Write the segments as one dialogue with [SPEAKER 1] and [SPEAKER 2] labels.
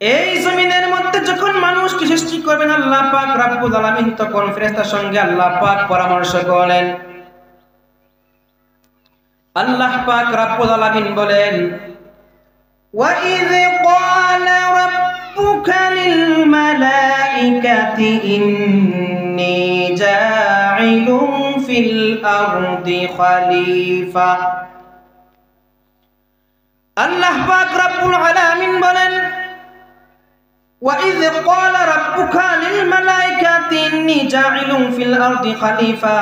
[SPEAKER 1] এই জমিনের মধ্যে যখন মানুষকে সৃষ্টি করবেন আল্লাহ পাক রব্বুল আলামিন, তখন ফেরেশতার সঙ্গে আল্লাহ পাক পরামর্শ করেন। আল্লাহ পাক রব্বুল আলামিন বলেন, وَإِذْ قَالَ رَبُّكَ لِلْمَلَائِكَةِ إِنِّي جَاعِلٌ فِي الْأَرْضِ خَلِيفَةً। আল্লাহ পাক রব্বুল আলামিন বলেন, وَإِذْ قَالَ رَبُّكَ لِلْمَلَائِكَةِ إِنِّي جَاعِلٌ فِي الْأَرْضِ خَلِيفَةً।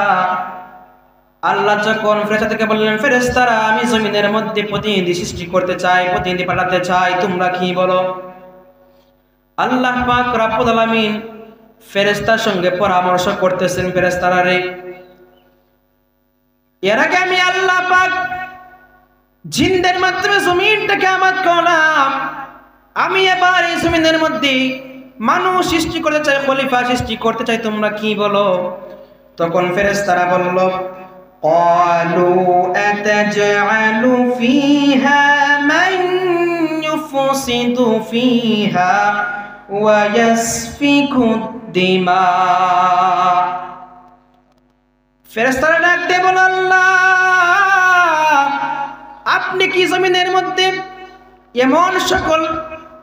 [SPEAKER 1] আল্লাহ যখন ফেরেশতাদেরকে বললেন, ফেরেশতারা আমি জমিনের মধ্যে প্রতিনিধি সৃষ্টি করতে চাই, প্রতিনিধি পাঠাতে চাই, তোমরা কি বলো? আল্লাহ পাক রব্বুল আলামিন ফেরেশতার সঙ্গে পরামর্শ করতেছেন, ফেরেশতারা রে, এর আগে আমি আল্লাহ পাক জিনদের মাধ্যমে জমিনটাকে আমাদ করলাম, আমি এবার এই জমিনের মধ্যে মানুষ সৃষ্টি করতে চাই, খলিফা সৃষ্টি করতে চাই, তোমরা কি বলো? তখন ফেরেশতারা বলল, قالوا أتجعل فيها من يفسد فيها ويسفك الدماء। ফেরেশতারা ডাক দিয়ে বলল, আল্লাহ আপনি কি জমিনের মধ্যে এমন সকল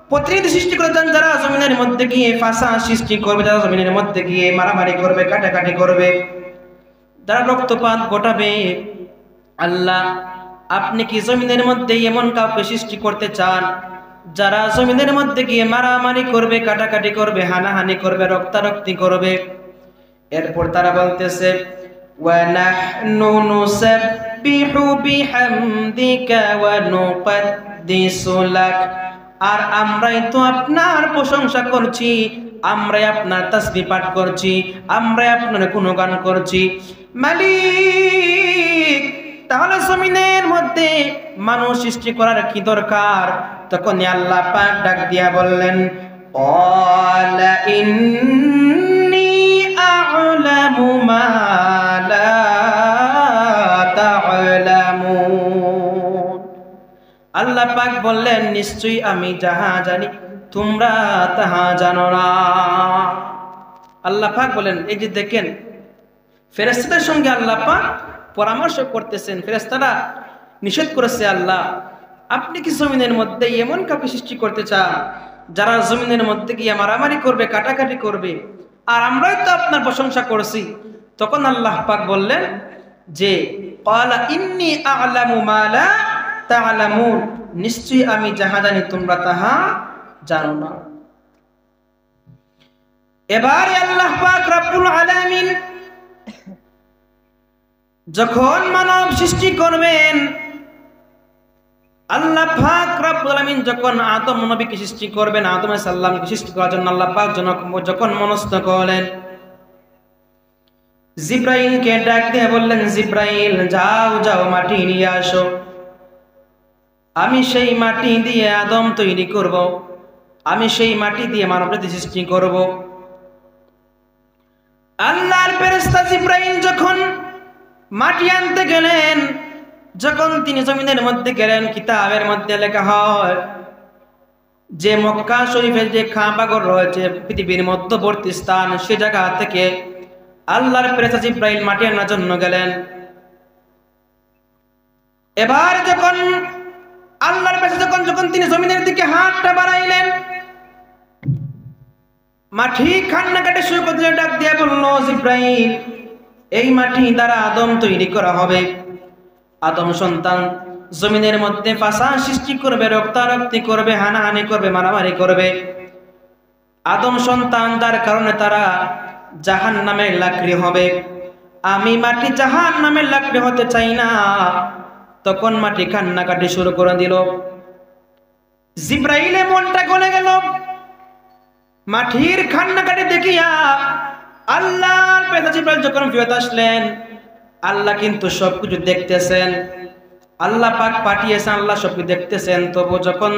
[SPEAKER 1] প্রতিনিধি সৃষ্টি করেছেন যারা জমিনের মধ্যে গিয়ে ফাসাদ সৃষ্টি করবে, যারা জমিনের মধ্যে গিয়ে মারামারি করবে, কাটাকাটি করবে, যারা রক্তপাত ঘটাবে? আল্লাহ আপনি কি জমিনের মধ্যে এমন কাউকে সৃষ্টি করতে চান যারা জমিনের মধ্যে গিয়ে মারামারি করবে, কাটাকাটি করবে, হানাহানি করবে, রক্তারক্তি করবে? এরপর তারা বলতেছে, ওয়ানাহনু নুসাব্বিহু বিহামদিকা ওয়া নুকদ্দিসু লাক, আর আমরাই তো আপনার প্রশংসা করছি, আমরাই আপনার তাসবিহ পাঠ করছি, আমরাই আপনার গুণগান করছি। মালিক, তাহলে জমিনের মধ্যে মানুষ সৃষ্টি করার কি দরকার? তখন আল্লাহ পাক ডাক দিয়া বললেন, ক্বালা ইন্নী আ'লামু মা লা তা'লামুন। আল্লাহ পাক বললেন, নিশ্চয়ই আমি যাহা জানি তোমরা তাহা জানো না। আল্লাহ পাক বলেন, এই যে দেখেন ফেরেশতাদের সঙ্গে আল্লাহ পাক পরামর্শ করতেছেন। ফেরেশতারা নিষেধ করেছে, আল্লাহ আপনি কি জমিনের মধ্যে এমন কাউকে সৃষ্টি করতে চান যারা জমিনের মধ্যে গিয়ে মারামারি করবে, কাটাকাটি করবে, আর আমরাই তো আপনার প্রশংসা করছি। তখন আল্লাহ পাক বললেন যে, ক্বালা ইন্নী আ'লামু মা লা তা'লামুন, নিশ্চয়ই আমি যাহা জানি তোমরা তাহা জানো না। এবারে আল্লাহ পাক রব্বুল আলামিন যখন মানব সৃষ্টি করবেন, আল্লাহ পাক রব্বুল আলামিন যখন আদম নবীকে সৃষ্টি করবেন, আদম আলাইহিস সালামকে সৃষ্টি করার জন্য আল্লাহ পাক যখন মনস্থ করলেন, জিব্রাইলকে ডাক দিয়ে বললেন, জিব্রাইল যাও যাও মাটি নিয়ে আসো, আমি সেই মাটি দিয়ে আদম তৈরি করব, আমি সেই মাটি দিয়ে মানবজাতি সৃষ্টি করব। আল্লাহর ফেরেশতা জিব্রাইল যখন মাটি আনতে গেলেন, যখন তিনি জমিনের মধ্যে গেলেন, কিতাবের মধ্যে লেখা হয় যে মক্কা শরীফের যে কাবাঘর রয়েছে, পৃথিবীর মধ্যবর্তী স্থান, সে জায়গা থেকে আল্লাহর ফেরেশতা জিব্রাইল মাটি আনার জন্য গেলেন। এবার যখন আল্লাহর ফেরেশতা যখন তিনি জমিনের দিকে হাতটা বাড়াইলেন, মাটি কান্নাকাটি শুরু করে দিলেন, ডাক দিয়ে বলল, জিব্রাইল এই মাটি দ্বারা আদম তৈরি করা হবে। আদম সন্তান জমিনের মধ্যে ফাসাদ সৃষ্টি করবে, রক্তারক্তি করবে, হানাহানি করবে, মারামারি করবে। আদম সন্তান যার কারণে তারা জাহান্নামের লাকড়ি হবে। আমি মাটি জাহান্নামের লাকড়ি হতে চাই না। তখন মাটি কান্নাকাটি শুরু করে দিল। জিব্রাইলের মনটা গলে গেল। মাটির কান্নাকাটি দেখিয়া আল্লাহর ফেরেশতা জিব্রাইল যখন ফিরত আসলেন, আল্লাহ কিন্তু সবকিছু দেখতেছেন, আল্লাহ পাক পাঠিয়েছেন, আল্লাহ সবকিছু দেখতেছেন। তবু যখন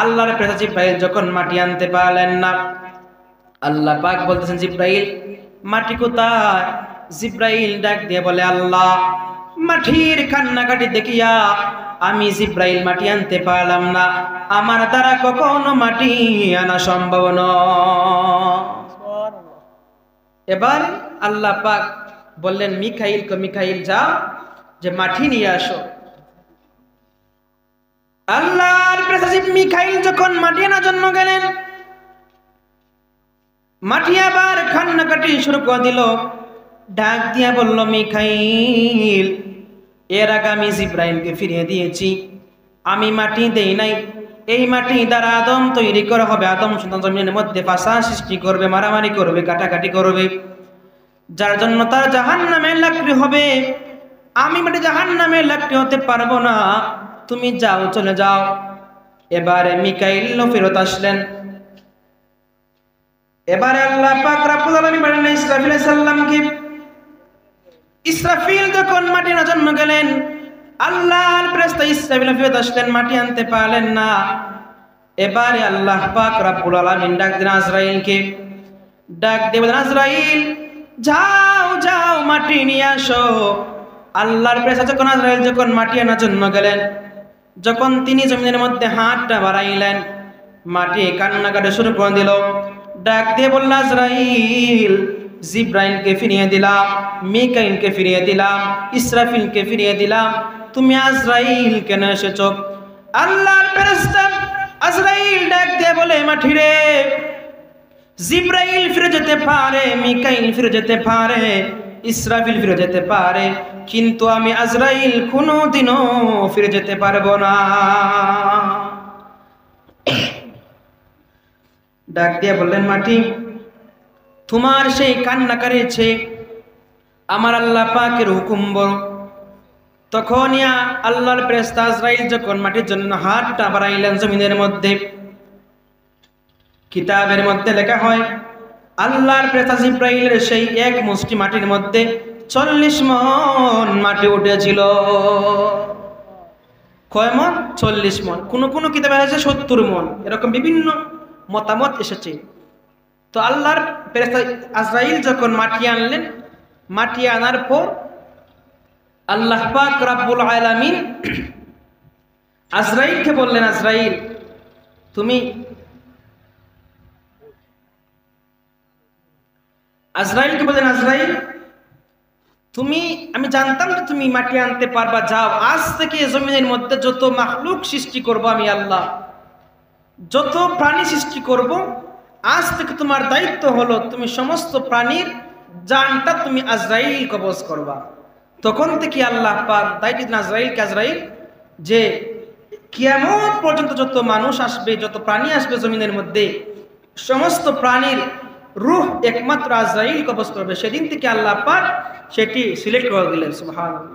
[SPEAKER 1] আল্লাহর ফেরেশতা জিব্রাইল যখন মাটি আনতে পারলেন না, আল্লাহ পাক বলতেছেন, জিব্রাইল মাটি কোথায়? জিব্রাইল ডাক দিয়ে বলে, আল্লাহ মাটির কান্নাকাটি দেখিয়া আমি জিব্রাইল মাটি আনতে পারলাম না, আমার দ্বারা কখনো মাটি আনা সম্ভব নয়। এবার আল্লাহ পাক বললেন মিকাইলকে, মিকাইল যাও যে মাটি নিয়ে আসো। আল্লাহর প্রেসিড মিকাইল যখন মাটি আনার জন্য গেলেন, মাটি আবার কান্নাকাটি শুরু করে দিল, ডাক দিয়া বলল মিকাইল, এর আগে আমি জিব্রাইলকে ফিরিয়ে দিয়েছি, আমি মাটি দেই নাই, এই মাটি দ্বারা আদম তৈরি করা হবে, আদম সন্তান জমিনের মধ্যে ফাঁসা সৃষ্টি করবে, মারামারি করবে, কাটাকাটি করবে, যার জন্য তার জাহান্নামের লাকড়ি হবে। আমি মাটি জাহান্নামের লাকড়ি হতে পারবো না, তুমি যাও, চলে যাও। এবারে মিকাইল ফেরত আসলেন। এবারে আল্লাহ পাক রব্বুল আলামিন বলেন ইসরাফিল আলাইহিস সালামকে, ইসরাফিল যখন মাটি আনার জন্য গেলেন, আল্লাহর ফেরেশতা ইসরাফিল ফেরত আসলেন, মাটি আনতে পারলেন না। এবারে আল্লাহ পাক রব্বুল আলামিন ডাক দিলেন আজরাইলকে, ডাক দিয়ে বলেন আজরাইল যাও যাও মাটি নিয়ে আসো। আল্লাহর ফেরেশতা যখন আজরাইল যখন মাটি আনার জন্য গেলেন, যখন তিনি জমিনের মধ্যে হাতটা বাড়াইলেন, মাটি কান্নাকাটি শুরু করে দিল। ডাক দিয়ে বলল আজরাইল, জিব্রাইলকে ফিরিয়ে দিলাম, মিকাইলকে ফিরিয়ে দিলাম, ইসরাফিলকে ফিরিয়ে দিলাম, তুমি আজরাইল কেন এসেছো? আল্লাহর ফেরেশতা আজরাইল ডাক দিয়ে বলে মাটি রে, জিব্রাইল ফিরে যেতে পারে, মিকাইল ফিরে যেতে পারে, ইসরাফিল ফিরে যেতে পারে, কিন্তু আমি আজরাইল কোনোদিনও ফিরে যেতে পারবো না। ডাক দিয়ে বললেন মাটি, তোমার সেই কান্নাকারি ছে আমার আল্লাহ পাকের হুকুম বড়। তখন আল্লাহর ফেরেশতা আজরাইল যখন মাটির জন্য হাতটা বাড়াইলেন জমিনের মধ্যে, কিতাবের মধ্যে লেখা হয় আল্লাহর ফেরেশতা জিব্রাইলের সেই এক মুষ্টি মাটির মধ্যে 40 মণ মাটি উঠেছিল। কয় মণ? 40 মণ। কোন কিতাবে আছে 70 মণ, এরকম বিভিন্ন মতামত এসেছে। তো আল্লাহর ফেরেশতা আজরাইল যখন মাটি আনলেন, মাটি আনার পর আল্লাহ পাক রব্বুল আলামিন আজরাইলকে বললেন, আজরাইল তুমি, আজরাইলকে বললেন আজরাইল তুমি, আমি জানতাম যে তুমি মাটি আনতে পারবা, যাও আজ থেকে জমিনের মধ্যে যত মাখলুক সৃষ্টি করব আমি আল্লাহ, যত প্রাণী সৃষ্টি করব, আজ থেকে তোমার দায়িত্ব হলো তুমি সমস্ত প্রাণীর জানটা তুমি আজরাইল কবজ করবা। তখন থেকে আল্লাহ পাক দায়িত্ব দিলেন আজরাইলকে, আজরাইল যে কিয়ামত পর্যন্ত যত মানুষ আসবে, যত প্রাণী আসবে জমিনের মধ্যে, সমস্ত প্রাণীর রূহ একমাত্র আজরাইল কবজ করবে। সেদিন থেকে আল্লাহ পাক সেটি সিলেক্ট করে দিলেন। সুবহানাল্লাহ।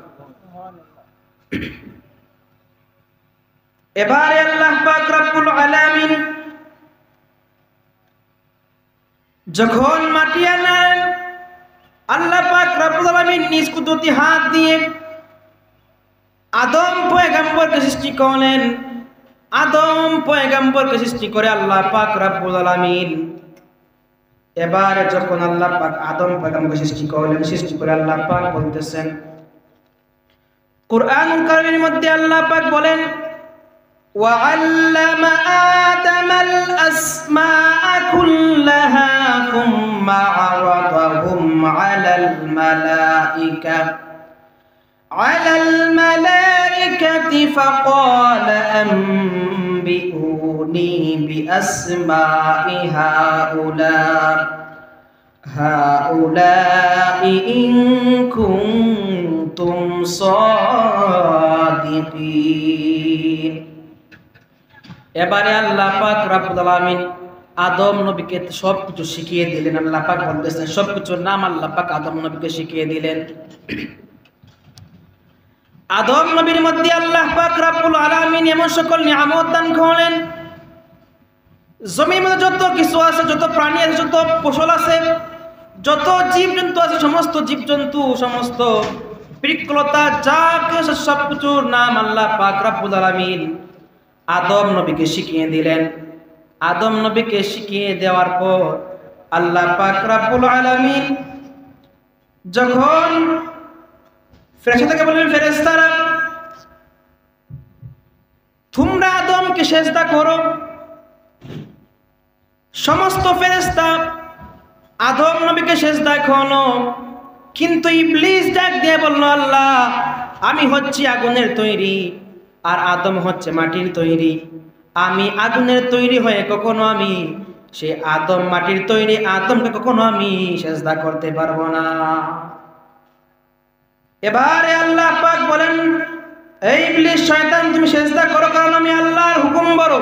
[SPEAKER 1] এবারে আল্লাহ পাক রব্বুল আলামিন যখন মাটি আনেন, আল্লাহ পাক রব্বুল আলামিন নিজ কুদরতি হাত দিয়ে আদম পয়গম্বরকে সৃষ্টি করলেন। আদম পয়গম্বরকে সৃষ্টি করে আল্লাহ পাক রব্বুল আলামিন, এবারে যখন আল্লাহ পাক আদম পয়গম্বরকে সৃষ্টি করলেন, সৃষ্টি করে আল্লাহ পাক বলতেছেন কুরআনুল কারীমের মধ্যে আল্লাহ পাক বলেন وعلم آدم الأسماء كلها ثم عرضهم على الملائكة فقال أنبئوني بأسماء هؤلاء إن كنتم صادقين। এবারে আল্লাহ পাক রব্বুল আলামিন আদম নবীকে সবকিছু শিখিয়ে দিলেন। আল্লাহ পাক বলতেছেন সবকিছুর নাম আল্লাহ পাক আদম নবীকে শিখিয়ে দিলেন। আদম নবীর মধ্যে আল্লাহ পাক রব্বুল আলামিন এমন সকল নিয়ামত দান করলেন, জমির মধ্যে যত কিছু আছে, যত প্রাণী আছে, যত ফসল আছে, যত জীবজন্তু আছে, সমস্ত জীবজন্তু, সমস্ত বৃক্ষলতা যা কিছু সবকিছুর নাম আল্লাহ পাক রব্বুল আলামিন আদম নবীকে শিখিয়ে দিলেন। আদম নবীকে শিখিয়ে দেওয়ার পর আল্লাহ পাক রব্বুল আলামিন যখন ফেরেশতাকে বললেন ফেরেশতারা আদমকে সেজদা করো। সমস্ত ফেরেশতা আদম নবীকে সেজদা করলো, কিন্তু ইবলিস ডাক দিয়ে বলল, আল্লাহ আমি হচ্ছি আগুনের তৈরি আর আদম হচ্ছে মাটির তৈরি, আমি আগুনের তৈরি হয়ে কখনো আমি সে আদম মাটির তৈরি আদমকে কখনো আমি সেজদা করতে পারবো না। এবারে আল্লাহ পাক বলেন, এই ইবলিস শয়তান তুমি সেজদা করো, কারণ আমি আল্লাহর হুকুম বড়।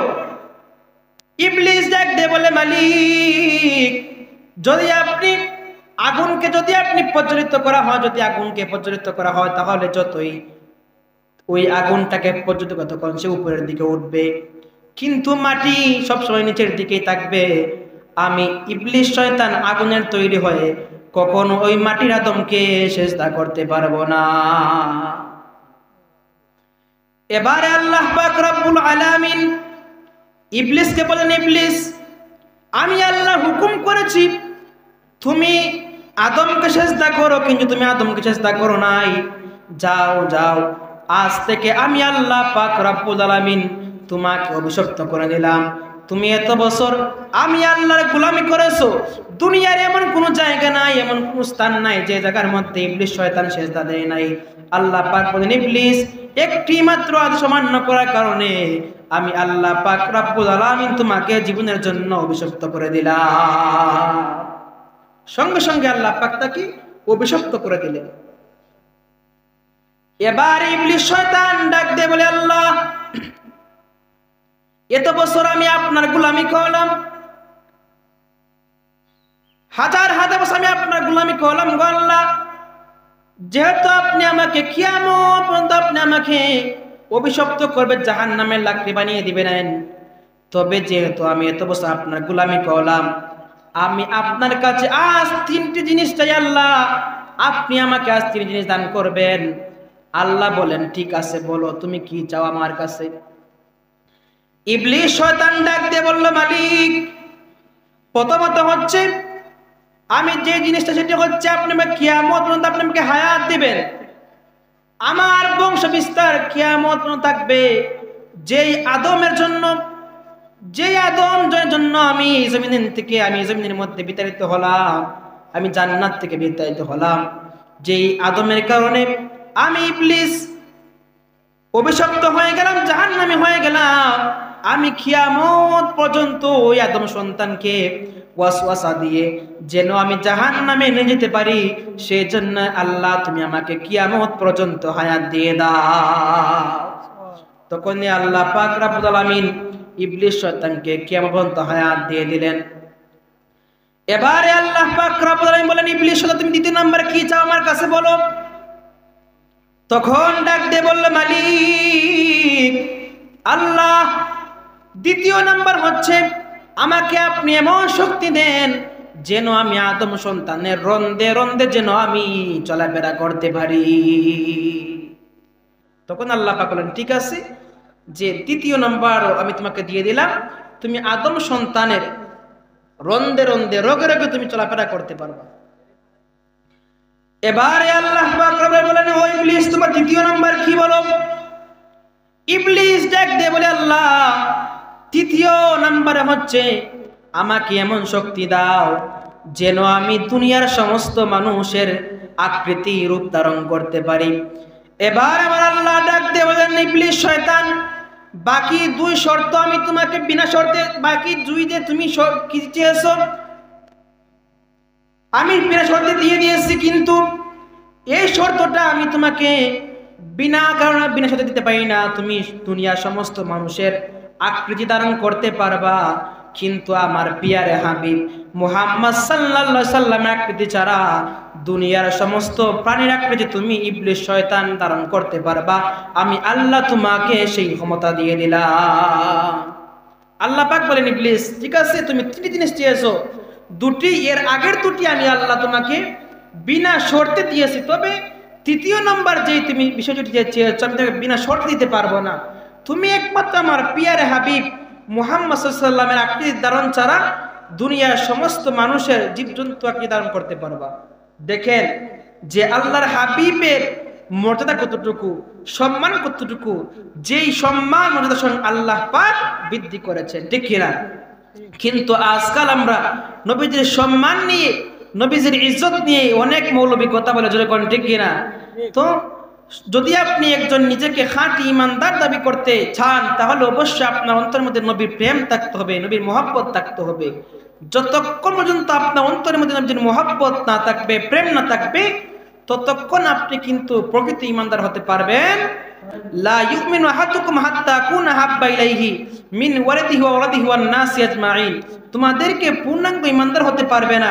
[SPEAKER 1] ইবলিস ডাক দিয়ে বলে, মালিক যদি আপনি আগুনকে যদি আপনি প্রজ্বলিত করা হয়, যদি আগুনকে প্রজ্বলিত করা হয় তাহলে যতই ওই আগুনটাকে প্রজ্বলিত তখন সে উপরের দিকে উঠবে, কিন্তু মাটি সবসময় নিচের দিকেই থাকবে। আমি ইবলিস শয়তান আগুনের তৈরি হয়ে কখনো ওই মাটির আদমকে সেজদা করতে পারবো না। এবারে আল্লাহ পাক রব্বুল আলামিন ইবলিসকে বলেন, ইবলিস আমি আল্লাহ হুকুম করেছি তুমি আদমকে সেজদা করো, কিন্তু তুমি আদমকে সেজদা করো নাই। যাও যাও, আজ থেকে আমি আল্লাহ পাক রব্বুল আলামিন তোমাকে অভিশপ্ত করে দিলাম। তুমি এত বছর আমি আল্লাহর গোলামি করেছো, দুনিয়ার এমন কোনো জায়গা নাই, এমন কোনো স্থান নাই যে জায়গার মধ্যে ইবলিস শয়তান সেজদা দেয় নাই। আল্লাহ পাক বলেন, ইবলিস একটি মাত্র আদেশ অমান্য করার কারণে আমি আল্লাহ পাক রব্বুল আলামিন তোমাকে জীবনের জন্য অভিশপ্ত করে দিলাম। সঙ্গে সঙ্গে আল্লাহ পাক তাকে অভিশপ্ত করে দিলেন। এবার ইবলিস শয়তান ডাক দিয়ে বলে, আল্লাহ এত বছর আমি আপনার গোলামি করলাম, হাজার হাজার বছর আমি আপনার গোলামি করলাম গো আল্লাহ, যেহেতু আপনি আমাকে কিয়ামত পর্যন্ত আপনি আমাকে অভিশপ্ত করবে, জাহান্নামের লাকড়ি বানিয়ে দিবেন, তবে যেহেতু আমি এত বছর আপনার গোলামি করলাম, আমি আপনার কাছে আজ তিনটি জিনিস চাই আল্লাহ, আপনি আমাকে আজ তিনটি জিনিস দান করবেন। আল্লাহ বলেন, ঠিক আছে বলো তুমি কি চাও আমার কাছে। ইবলিস শয়তান ডাক দিয়ে বলল, মালিক প্রথমত হচ্ছে আমি যে জিনিসটা সেটা হচ্ছে আপনি আমাকে কিয়ামত পর্যন্ত আপনি আমাকে হায়াত দিবেন, আমার বংশ বিস্তার কিয়ামত পর্যন্ত থাকবে। যেই আদমের জন্য আমি জমিন থেকে আমি জমিনের মধ্যে বিতাড়িত হলাম, আমি জান্নাত থেকে বিতাড়িত হলাম, যেই আদমের কারণে আমি ইবলিস অভিশপ্ত হয়ে গেলাম, জাহান্নামী হয়ে গেলাম, আমি কিয়ামত পর্যন্ত ওই আদম সন্তানকে ওয়াসওয়াসা দিয়ে যেন আমি জাহান্নামে নিয়ে যেতে পারি, সেজন্য আল্লাহ তুমি আমাকে কিয়ামত পর্যন্ত হায়াত দিয়ে দাও। তখন আল্লাহ পাক রব্বুল আলামিন ইবলিস শয়তানকে কিয়ামত পর্যন্ত হায়াত দিয়ে দিলেন। এবারে আল্লাহ পাক রব্বুল আলামিন বলেন, ইবলিস শয়তান তুমি দ্বিতীয় নাম্বার কি চাও আমার কাছে বলো। তখন ডাক দিয়ে বলল, মালিক আল্লাহ দ্বিতীয় নাম্বার হচ্ছে আমাকে আপনি এমন শক্তি দেন যেন আমি আদম সন্তানের রন্দে রন্দে যেন আমি চলাফেরা করতে পারি। তখন আল্লাহ পাক বলেন, ঠিক আছে, যে তৃতীয় নাম্বার আমি তোমাকে দিয়ে দিলাম, তুমি আদম সন্তানের রন্দে রন্দে রোগে রোগে তুমি চলাফেরা করতে পারবা। এবারে আল্লাহ পাক বলেন, ও ইবলিস তোমার তৃতীয় নাম্বার কি বলো। ইবলিস ডাক দিয়ে বলে, আল্লাহ তৃতীয় নাম্বারে হচ্ছে আমাকে এমন শক্তি দাও যেন আমি দুনিয়ার সমস্ত মানুষের আকৃতি রূপ ধারণ করতে পারি। এবার আমার আল্লাহ ডাক দিয়ে বলেন, ইবলিস শয়তান বাকি দুই শর্ত আমি তোমাকে বিনা শর্তে, বাকি দুই যে তুমি কি চেয়েছো আমি বিনা শর্তে দিয়ে দিয়েছি, কিন্তু এই শর্তটা আমি তোমাকে বিনা কারণে বিনা শর্তে দিতে পারি না। তুমি দুনিয়ার সমস্ত মানুষের আকৃতি ধারণ করতে পারবা, কিন্তু আমার পিয়ারে হাবিব মুহাম্মদ সাল্লাল্লাহু আলাইহি সাল্লামের আকৃতি ছাড়া দুনিয়ার সমস্ত প্রাণীর আকৃতি তুমি ইবলিস শয়তান ধারণ করতে পারবা। আমি আল্লাহ তোমাকে সেই ক্ষমতা দিয়ে দিলাম। আল্লাহ পাক বলেন, ইবলিস ঠিক আছে, তুমি তিনটি জিনিস চেয়েছো, দুটি এর আগের দুটি আমি আল্লাহ তোমাকে বিনা শর্তে দিয়েছি, তবে তৃতীয় নম্বর যেই তুমি বিষয়টি চেয়েছো আমি তোমাকে বিনা শর্তে দিতে পারবো না। তুমি একমাত্র আমার পিয়ারে হাবিব মুহাম্মদ সাল্লাল্লাহু আলাইহি সাল্লামের আকৃতি ধারণ ছাড়া দুনিয়ার সমস্ত মানুষের জীবজন্তু আকৃতি ধারণ করতে পারবা। দেখেন যে আল্লাহর হাবিবের মর্যাদা কতটুকু, সম্মান কতটুকু, যেই সম্মান মর্যাদা সঙ্গে আল্লাহ পাক বৃদ্ধি করেছেন, ঠিক কিনা? কিন্তু আজকাল আমরা নবীজির সম্মান নিয়ে, নবীজির ইজ্জত নিয়ে অনেক মৌলবী কথা বলে, জোরে কোন ঠিক কিনা? তো যদি আপনি একজন নিজেকে খাঁটি ইমানদার দাবি করতে চান, তাহলে অবশ্যই আপনার অন্তরের মধ্যে নবীর প্রেম থাকতে হবে, নবীর মহব্বত থাকতে হবে। যতক্ষণ পর্যন্ত আপনার অন্তরের মধ্যে নবীর মহব্বত না থাকবে, প্রেম না থাকবে, ততক্ষণ আপনি কিন্তু প্রকৃত ইমানদার হতে পারবেন। লা ইউমিনু আহাদুকুম হাত্তা কুনা হাব্বা ইলাইহি মিন ওয়ালিদিহি ওয়া ওয়ালাদিহি ওয়ান নাসি আজমাইন। তোমাদেরকে পূর্ণাঙ্গ ইমানদার হতে পারবে না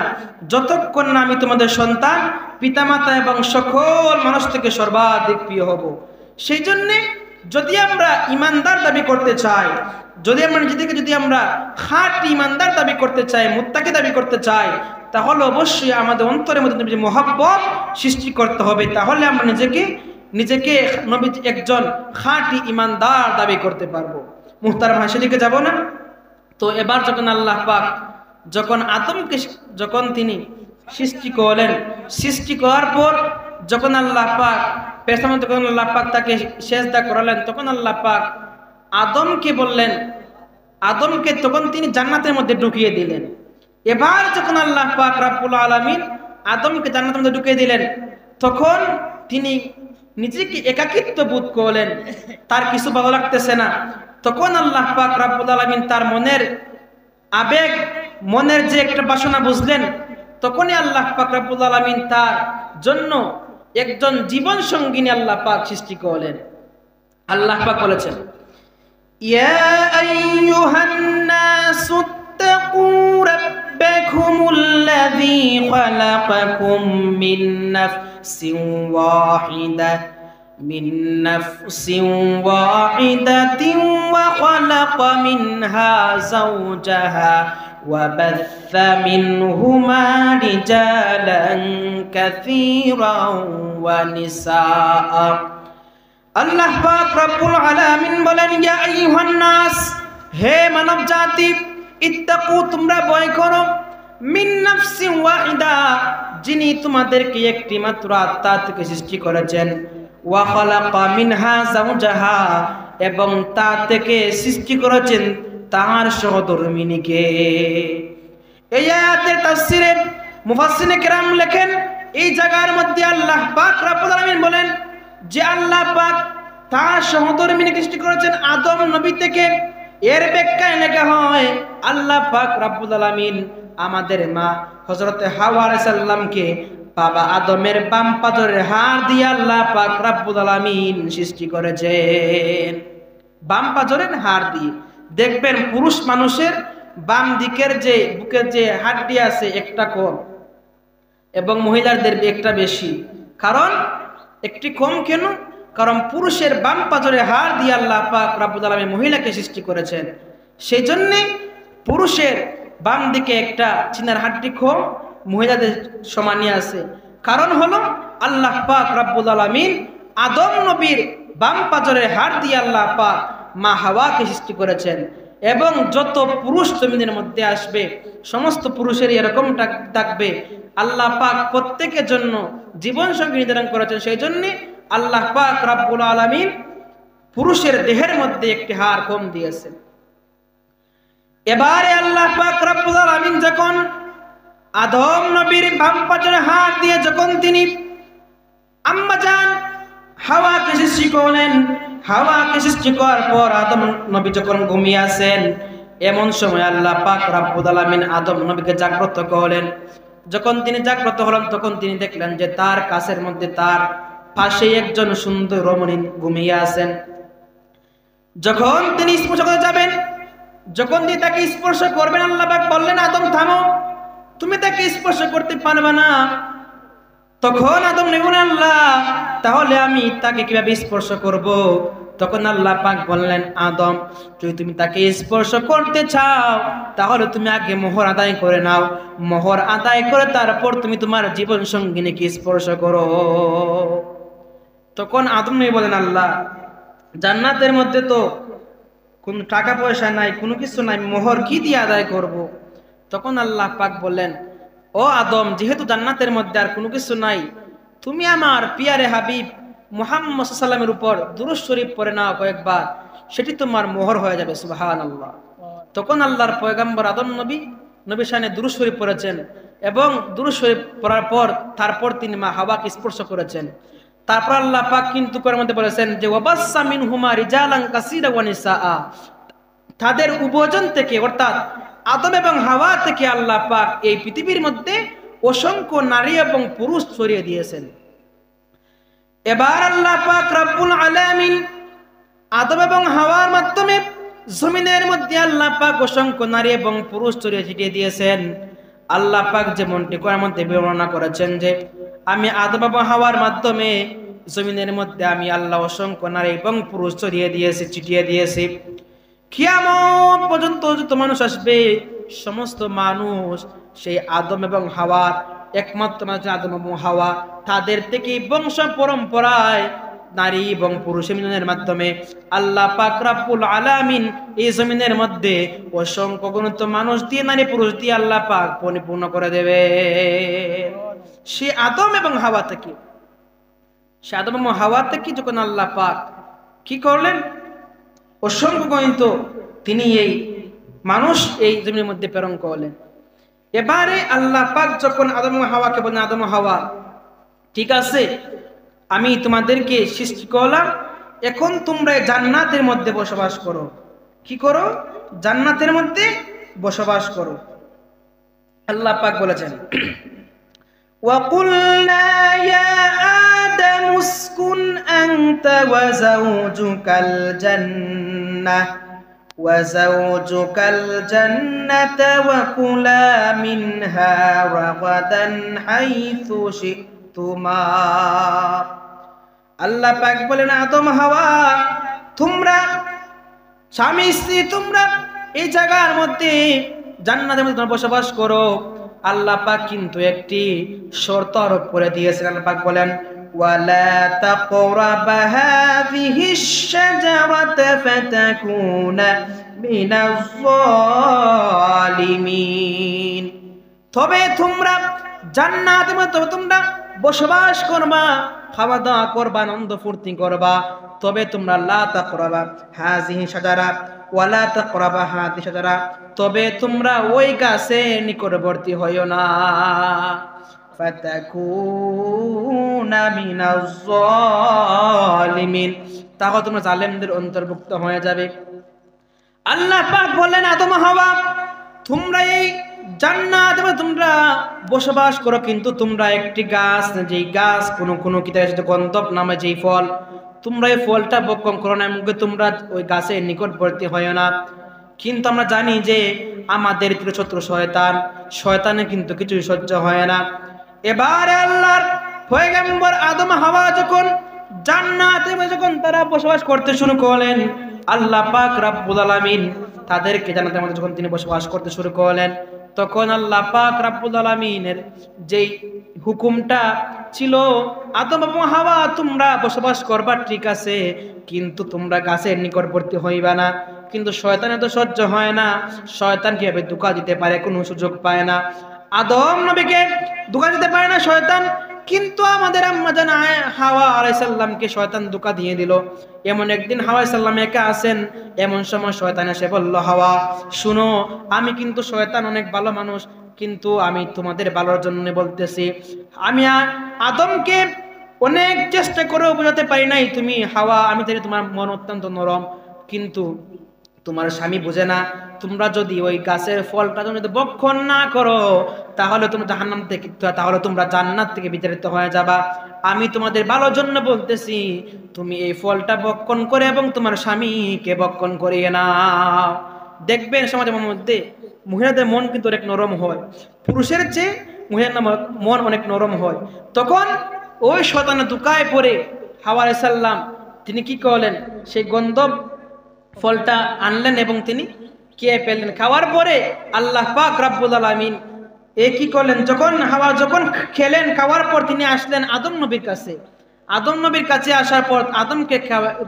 [SPEAKER 1] যতক্ষণ না আমি তোমাদের সন্তান, পিতামাতা এবং সকল মানুষ থেকে সর্বাধিক প্রিয় হব। সেই জন্য যদি আমরা ইমানদার দাবি করতে চাই, যদি আমরা নিজেদেরকে যদি আমরা খাঁটি ইমানদার দাবি করতে চাই, মুত্তাকি দাবি করতে চাই, তাহলে অবশ্যই আমাদের অন্তরের মধ্যে নবীর মহব্বত সৃষ্টি করতে হবে। তাহলে আমরা নিজেকে নবী একজন খাঁটি ইমানদার দাবি করতে পারবো। মুহতারাম, সেদিকে যাব না? তো এবার যখন আল্লাহ পাক যখন আদমকে যখন তিনি সৃষ্টি করলেন, সৃষ্টি করার পর যখন আল্লাহ পাক পেছনে তখন আল্লাহ পাক তাকে সেজদা করালেন, তখন আল্লাহ পাক আদমকে বললেন, আদমকে তখন তিনি জান্নাতের মধ্যে ঢুকিয়ে দিলেন। এবার যখন আল্লাহ পাক রব্বুল আলামিন আদমকে জান্নাতের মধ্যে ঢুকিয়ে দিলেন, তখন তিনি নিজেকে একাকিত্ব বোধ করলেন, তার কিছু ভালো লাগতেছে না। তখন আল্লাহ পাক রব্বুল আলামিন তার মনের আবেগ, মনের যে একটা বাসনা বুঝলেন, তখনই আল্লাহ পাক রব্বুল আলামিন তার জন্য একজন জীবন সঙ্গিনী আল্লাহ পাক সৃষ্টি করলেন। আল্লাহ পাক বলেছেন, ইয়া আইয়ুহান নাসু ইত্তাকু রাব্বাকুমুল্লাযী খালাকাকুম মিন নাফসিন ওয়াহিদাতিন من نفس واحدة وخلق منها زوجها وبث منهما رجالا كثيرا ونساء। আল্লাহ পাক রব্বুল আলামিন বলেন, ইয়া আইয়ুহান নাস, হে মানব জাতি, ইত্তাকু, তোমরা ভয় করো, মিন নাফসিন ওয়াহিদা, যিনি তোমাদেরকে একটি মাত্র আত্মা থেকে সৃষ্টি করেছেন, ওয়া খালাকা মিনহা যাওজাহা, এবং তা থেকে সৃষ্টি করেছেন তার সহধর্মিণীকে। এই আয়াতের তাফসীরে মুফাসসিরিনে কেরাম লেখেন, এই জায়গার মধ্যে আল্লাহ পাক রব্বুল আলামিন বলেন যে আল্লাহ পাক তার সহধর্মিণীকে সৃষ্টি করেছেন আদম নবী থেকে। এর ব্যাখ্যায় লেখা হয়, আল্লাহ পাক রব্বুল আলামিন আমাদের মা হযরত হাওয়া আলাইহিস সালামকে বাবা আদমের বাম পাজরের হাড় দিয়ে আল্লাহ পাক রব্বুল আলামিন সৃষ্টি করেছেন। বাম পাজরের হাড় দিয়ে দেখবেন পুরুষ মানুষের বাম দিকের যে বুকের যে হাড়টি আছে একটা কম, এবং মহিলাদের একটা বেশি। কারণ একটি কম কেন? কারণ পুরুষের বাম পাজরের হাড় দিয়ে আল্লাহ পাক রব্বুল আলামিন মহিলাকে সৃষ্টি করেছেন। সেই জন্যে পুরুষের বাম দিকে একটা চিনার হাড়টি কম, মহিলাদের সমানই আছে। কারণ হলো আল্লাহ পাক রব্বুল আলামিন আদম নবীর বাম পাজরের হাড় দিয়ে আল্লাহ পাক মা হাওয়াকে সৃষ্টি করেছেন। এবং যত পুরুষ জমিনের মধ্যে আসবে সমস্ত পুরুষের এরকম থাকবে। আল্লাহ পাক প্রত্যেকের জন্য জীবন সঙ্গী নির্ধারণ করেছেন। সেই জন্য আল্লাহ পাক রব্বুল আলামিন পুরুষের দেহের মধ্যে একটি হাড় কম দিয়েছেন। এবারে আল্লাহ পাক রব্বুল আলামিন যখন আদম নবীর বাম পাজরের হাড় দিয়ে যখন তিনি আম্মা জান হাওয়াকে সৃষ্টি করলেন, হাওয়াকে সৃষ্টি করার পর আদম নবী যখন ঘুমিয়ে আছেন, এমন সময় আল্লাহ পাক রব্বুল আলামিন আদম নবীকে জাগ্রত করলেন। যখন তিনি জাগ্রত হলেন, তখন তিনি দেখলেন যে তার কাছের মধ্যে তার পাশে একজন সুন্দর রমণী ঘুমিয়ে আছেন। যখন তিনি স্পর্শ করতে যাবেন, যখন তিনি তাকে স্পর্শ করবেন, আল্লাহ পাক বললেন, আদম থামো, তুমি তাকে স্পর্শ করতে পারবে না। তখন আদম নবী বলেন, আল্লাহ তাহলে আমি তাকে কিভাবে স্পর্শ করব? তখন আল্লাহ পাক বললেন, আদম যদি তুমি তাকে স্পর্শ করতে চাও তাহলে তুমি আগে মোহর আদায় করে নাও, মোহর আদায় করে তারপর তুমি তোমার জীবন সঙ্গিনীকে স্পর্শ করো। তখন আদম নবী বলেন, আল্লাহ জান্নাতের মধ্যে তো কোনো টাকা পয়সা নাই, কোনো কিছু নাই, মোহর কি দিয়ে আদায় করব? তখন আল্লাহ পাক বললেন, ও আদম, যেহেতু জান্নাতের মধ্যে আর কোনো কিছু নাই, তুমি আমার পিয়ারে হাবিব মুহাম্মদ সাল্লাল্লাহু উপর দুরূদ শরীফ পড়ে নাও কয়েকবার, সেটি তোমার মোহর হয়ে যাবে। সুবহানাল্লাহ। তখন আল্লাহর পয়গম্বর আদম নবী শানে দুরূদ শরীফ পড়েছেন এবং দুরূদ শরীফ পড়ার পর তারপর তিনি মা হাওয়াকে স্পর্শ করেছেন। তারপর আল্লাহ পাক কিন্তু কোরআনের মধ্যে বলেছেন যে ওয়াবাসসা মিনহুমা রিজালান কাসীরা ওয়া নিসাআ, তাদের উভয়জন থেকে অর্থাৎ আদম এবং হাওয়া থেকে আল্লাহ পাক এই পৃথিবীর মধ্যে অসংখ্য নারী এবং পুরুষ ছড়িয়ে দিয়েছেন। এবার আল্লাহ পাক রব্বুল আলামিন আদম এবং হাওয়ার মাধ্যমে জমিনের মধ্যে আল্লাহ পাক অসংখ্য নারী এবং পুরুষ ছড়িয়ে ছিটিয়ে দিয়েছেন। আল্লাহ পাক যেমনটি কোরআনের মধ্যে বর্ণনা করেছেন যে আমি আদম এবং হাওয়ার মাধ্যমে জমিনের মধ্যে আমি আল্লাহ অসংখ্য নারী এবং পুরুষ ছড়িয়ে দিয়েছি, ছিটিয়ে দিয়েছি। কিয়ামত পর্যন্ত যত মানুষ আসবে সমস্ত মানুষ সেই আদম এবং হাওয়ার একমাত্র আদম এবং হাওয়া তাদের থেকে বংশ পরম্পরায় নারী এবং পুরুষের মিলনের মাধ্যমে আল্লাহ পাক রব্বুল আলামিন এই জমিনের মধ্যে অসংখ্য গণিত মানুষ দিয়ে নারী পুরুষ দিয়ে আল্লাহ পাক পরিপূর্ণ করে দেবে। সে আদম এবং হাওয়া থেকে যখন আল্লাহ পাক কি করলেন, অসংখ্য গণিত তিনি এই মানুষ এই জমিনের মধ্যে প্রেরণ করলেন। এবারে আল্লাহ পাক যখন আদম এবং হাওয়াকে বলেন, আদম ও হাওয়া ঠিক আছে আমি তোমাদেরকে সৃষ্টি করলাম, এখন তোমরা জান্নাতের মধ্যে বসবাস করো। কি করো? জান্নাতের মধ্যে বসবাস করো। আল্লাহ পাক বলেছেন وَقُلْنَا يَا آدَمُ اسْكُنْ أَنْتَ وَزَوْجُكَ الْجَنَّةَ وَكُلَا مِنْهَا رَغَدًا حَيْثُ شِئْتُمَا। আল্লাহ পাক বলেন আদম হাওয়া তোমরা স্বামী স্ত্রী তোমরা এই জায়গার মধ্যে জান্নাতের মধ্যে বসবাস করো। আল্লাহ পাক কিন্তু একটি শর্ত আরোপ করে দিয়েছেন। আল্লাহ পাক বলেন ওয়ালা তাকরাবা হাযিহিশ শাজারাতা ফাতাকুনা মিনাজ যালিমিন, তবে তোমরা জান্নাতের মধ্যে তোমরা বসবাস করবা, খাওয়া দাওয়া করবা, আনন্দ ফুর্তি করবা, তবে তোমরা লা তাকরাবা হাযিহি শাজারা ওয়ালা তাকরাবা হাযিহি শাজারা, তবে তোমরা ওই গাছের নিকটবর্তী হইও না। ফাতাকুনা মিনাজ যালিমিন, তাহলে তোমরা জালেমদের অন্তর্ভুক্ত হয়ে যাবে। আল্লাহ পাক বললেন আদম হাওয়া তোমরা এই জান্নাতে তোমরা বসবাস করো, কিন্তু তোমরা একটি গাছ, যেই গাছ কোনো কিতাবে গন্ধব নামে যেই ফল, তোমরা এই ফলটা ভক্ষণ করো না, এমনকি তোমরা ওই গাছের নিকটবর্তী হয় না। কিন্তু আমরা জানি যে আমাদের শত্রু শয়তানের কিন্তু কিছুই সহ্য হয় না। এবারে আল্লাহর পয়গম্বর আদম হাওয়া যখন জান্নাতে যখন তারা বসবাস করতে শুরু করলেন, আল্লাহ পাক রব্বুল আলামিন তাদেরকে জান্নাতের মধ্যে যখন তিনি বসবাস করতে শুরু করলেন, তখন আল্লাহ পাক রব্বুল আলামিনের যেই হুকুমটা ছিল আদম এবং হাওয়া তোমরা বসবাস করবা ঠিক আছে, কিন্তু তোমরা গাছের নিকটবর্তী হইবা না। কিন্তু শয়তানের তো সহ্য হয় না, শয়তান কিভাবে ধোঁকা দিতে পারে, কোনো সুযোগ পায় না। আদম নবীকে ধোঁকা দিতে পারে না শয়তান, কিন্তু আমাদের আম্মা জান হাওয়া আলাইহিস সালামকে শয়তান ধোঁকা দিয়ে দিল। এমন একদিন হাওয়া আলাইহিস সালাম একা আছেন, এমন সময় শয়তান এসে বলল, হাওয়া শুনো, আমি কিন্তু শয়তান অনেক ভালো মানুষ, কিন্তু আমি তোমাদের ভালোর জন্য বলতেছি, আমি আদমকে অনেক চেষ্টা করেও বোঝাতে পারি নাই তুমি হাওয়া, আমি জানি তোমার মন অত্যন্ত নরম, কিন্তু তোমার স্বামী বুঝে না। তোমরা যদি ওই গাছের ফলটা যদি ভক্ষণ না করো তাহলে তোমরা জাহান্নাম থেকে, তাহলে তোমরা জান্নাত থেকে বিতাড়িত হয়ে যাবা। আমি তোমাদের ভালোর জন্য বলতেছি, তুমি এই ফলটা ভক্ষণ করে এবং তোমার স্বামীকে ভক্ষণ করিয়ে নাও। দেখবেন সমাজের মধ্যে মহিলাদের মন কিন্তু অনেক নরম হয়, পুরুষের চেয়ে মহিলার মন অনেক নরম হয়। তখন ওই শয়তানের ধোঁকায় পড়ে হাওয়া আলাইহিস সালাম তিনি কি করলেন, সেই গন্ধব ফলটা আনলেন এবং তিনি খেয়ে ফেললেন। খাওয়ার পরে আল্লাহ পাক রব্বুল আলামিন কি করলেন, যখন হাওয়া যখন খেলেন, খাওয়ার পর তিনি আসলেন আদম নবীর কাছে। আদম নবীর কাছে আসার পর আদমকে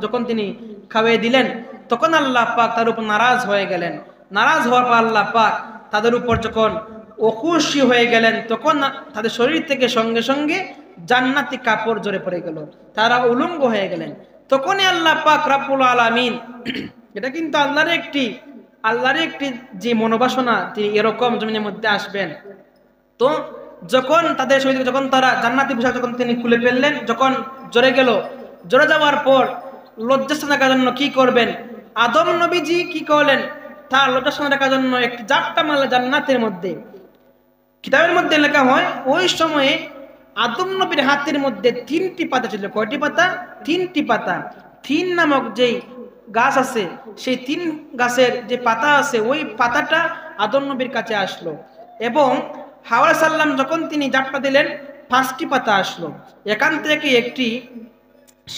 [SPEAKER 1] যখন তিনি খাওয়িয়ে দিলেন, তখন আল্লাহ পাক তার উপর নারাজ হয়ে গেলেন। নারাজ হওয়ার পর আল্লাহ পাক তাদের উপর যখন অখুশি হয়ে গেলেন, তখন তাদের শরীর থেকে সঙ্গে সঙ্গে জান্নাতি কাপড় জড়ে পড়ে গেল, তারা উলঙ্গ হয়ে গেলেন। তখনই আল্লাহ পাক রব্বুল আলামিন, এটা কিন্তু আল্লাহর একটি যে মনোবাসনা, তিনি এরকম জমিনের মধ্যে আসবেন। তো যখন তাদের শরীরে যখন তারা জান্নাতি পোশাক যখন তিনি খুলে ফেললেন, যখন জড়ে গেল, জড়ে যাওয়ার পর লজ্জাস্থান রাখার জন্য কি করবেন, আদম নবীজি কি করলেন, তার লজ্জাস্থান রাখার জন্য একটি জাপটা মারলেন জান্নাতের মধ্যে। কিতাবের মধ্যে লেখা হয় ওই সময়ে আদম নবীর হাতের মধ্যে 3টি পাতা ছিল। কয়টি পাতা? 3টি পাতা। 3 নামক যেই গাছ আছে, সেই 3 গাছের যে পাতা আছে, ওই পাতাটা আদম নবীর কাছে আসলো। এবং হাওয়া সাল্লাম যখন তিনি জাপটা দিলেন, 5টি পাতা আসলো। এখান থেকে একটি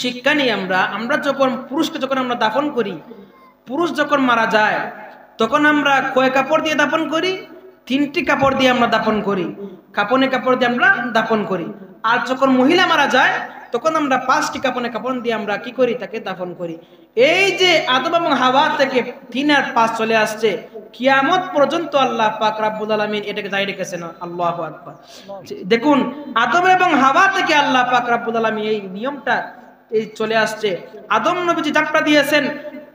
[SPEAKER 1] শিক্ষা নিই আমরা যখন পুরুষকে যখন আমরা দাফন করি, পুরুষ যখন মারা যায় তখন আমরা কয় কাপড় দিয়ে দাফন করি? 3টি কাপড় দিয়ে আমরা দাফন করি, কাপড়ে কাপড় দিয়ে আমরা দাফন করি। আর যখন মহিলা মারা যায় তখন আমরা 5টি কাপড় দিয়ে আমরা কি করি? তাকে দাফন করি। এই যে আদম এবং হাওয়া থেকে 3 আর 5 চলে আসছে, কিয়ামত পর্যন্ত আল্লাহ পাক রব্বুল আলামিন এটাকে জারি রেখেছেন। আল্লাহু আকবার। দেখুন, আদম এবং হাওয়া থেকে আল্লাহ পাক রব্বুল আলামিন এই নিয়মটা এই চলে আসছে। আদম নবীজি জাপটা দিয়েছেন,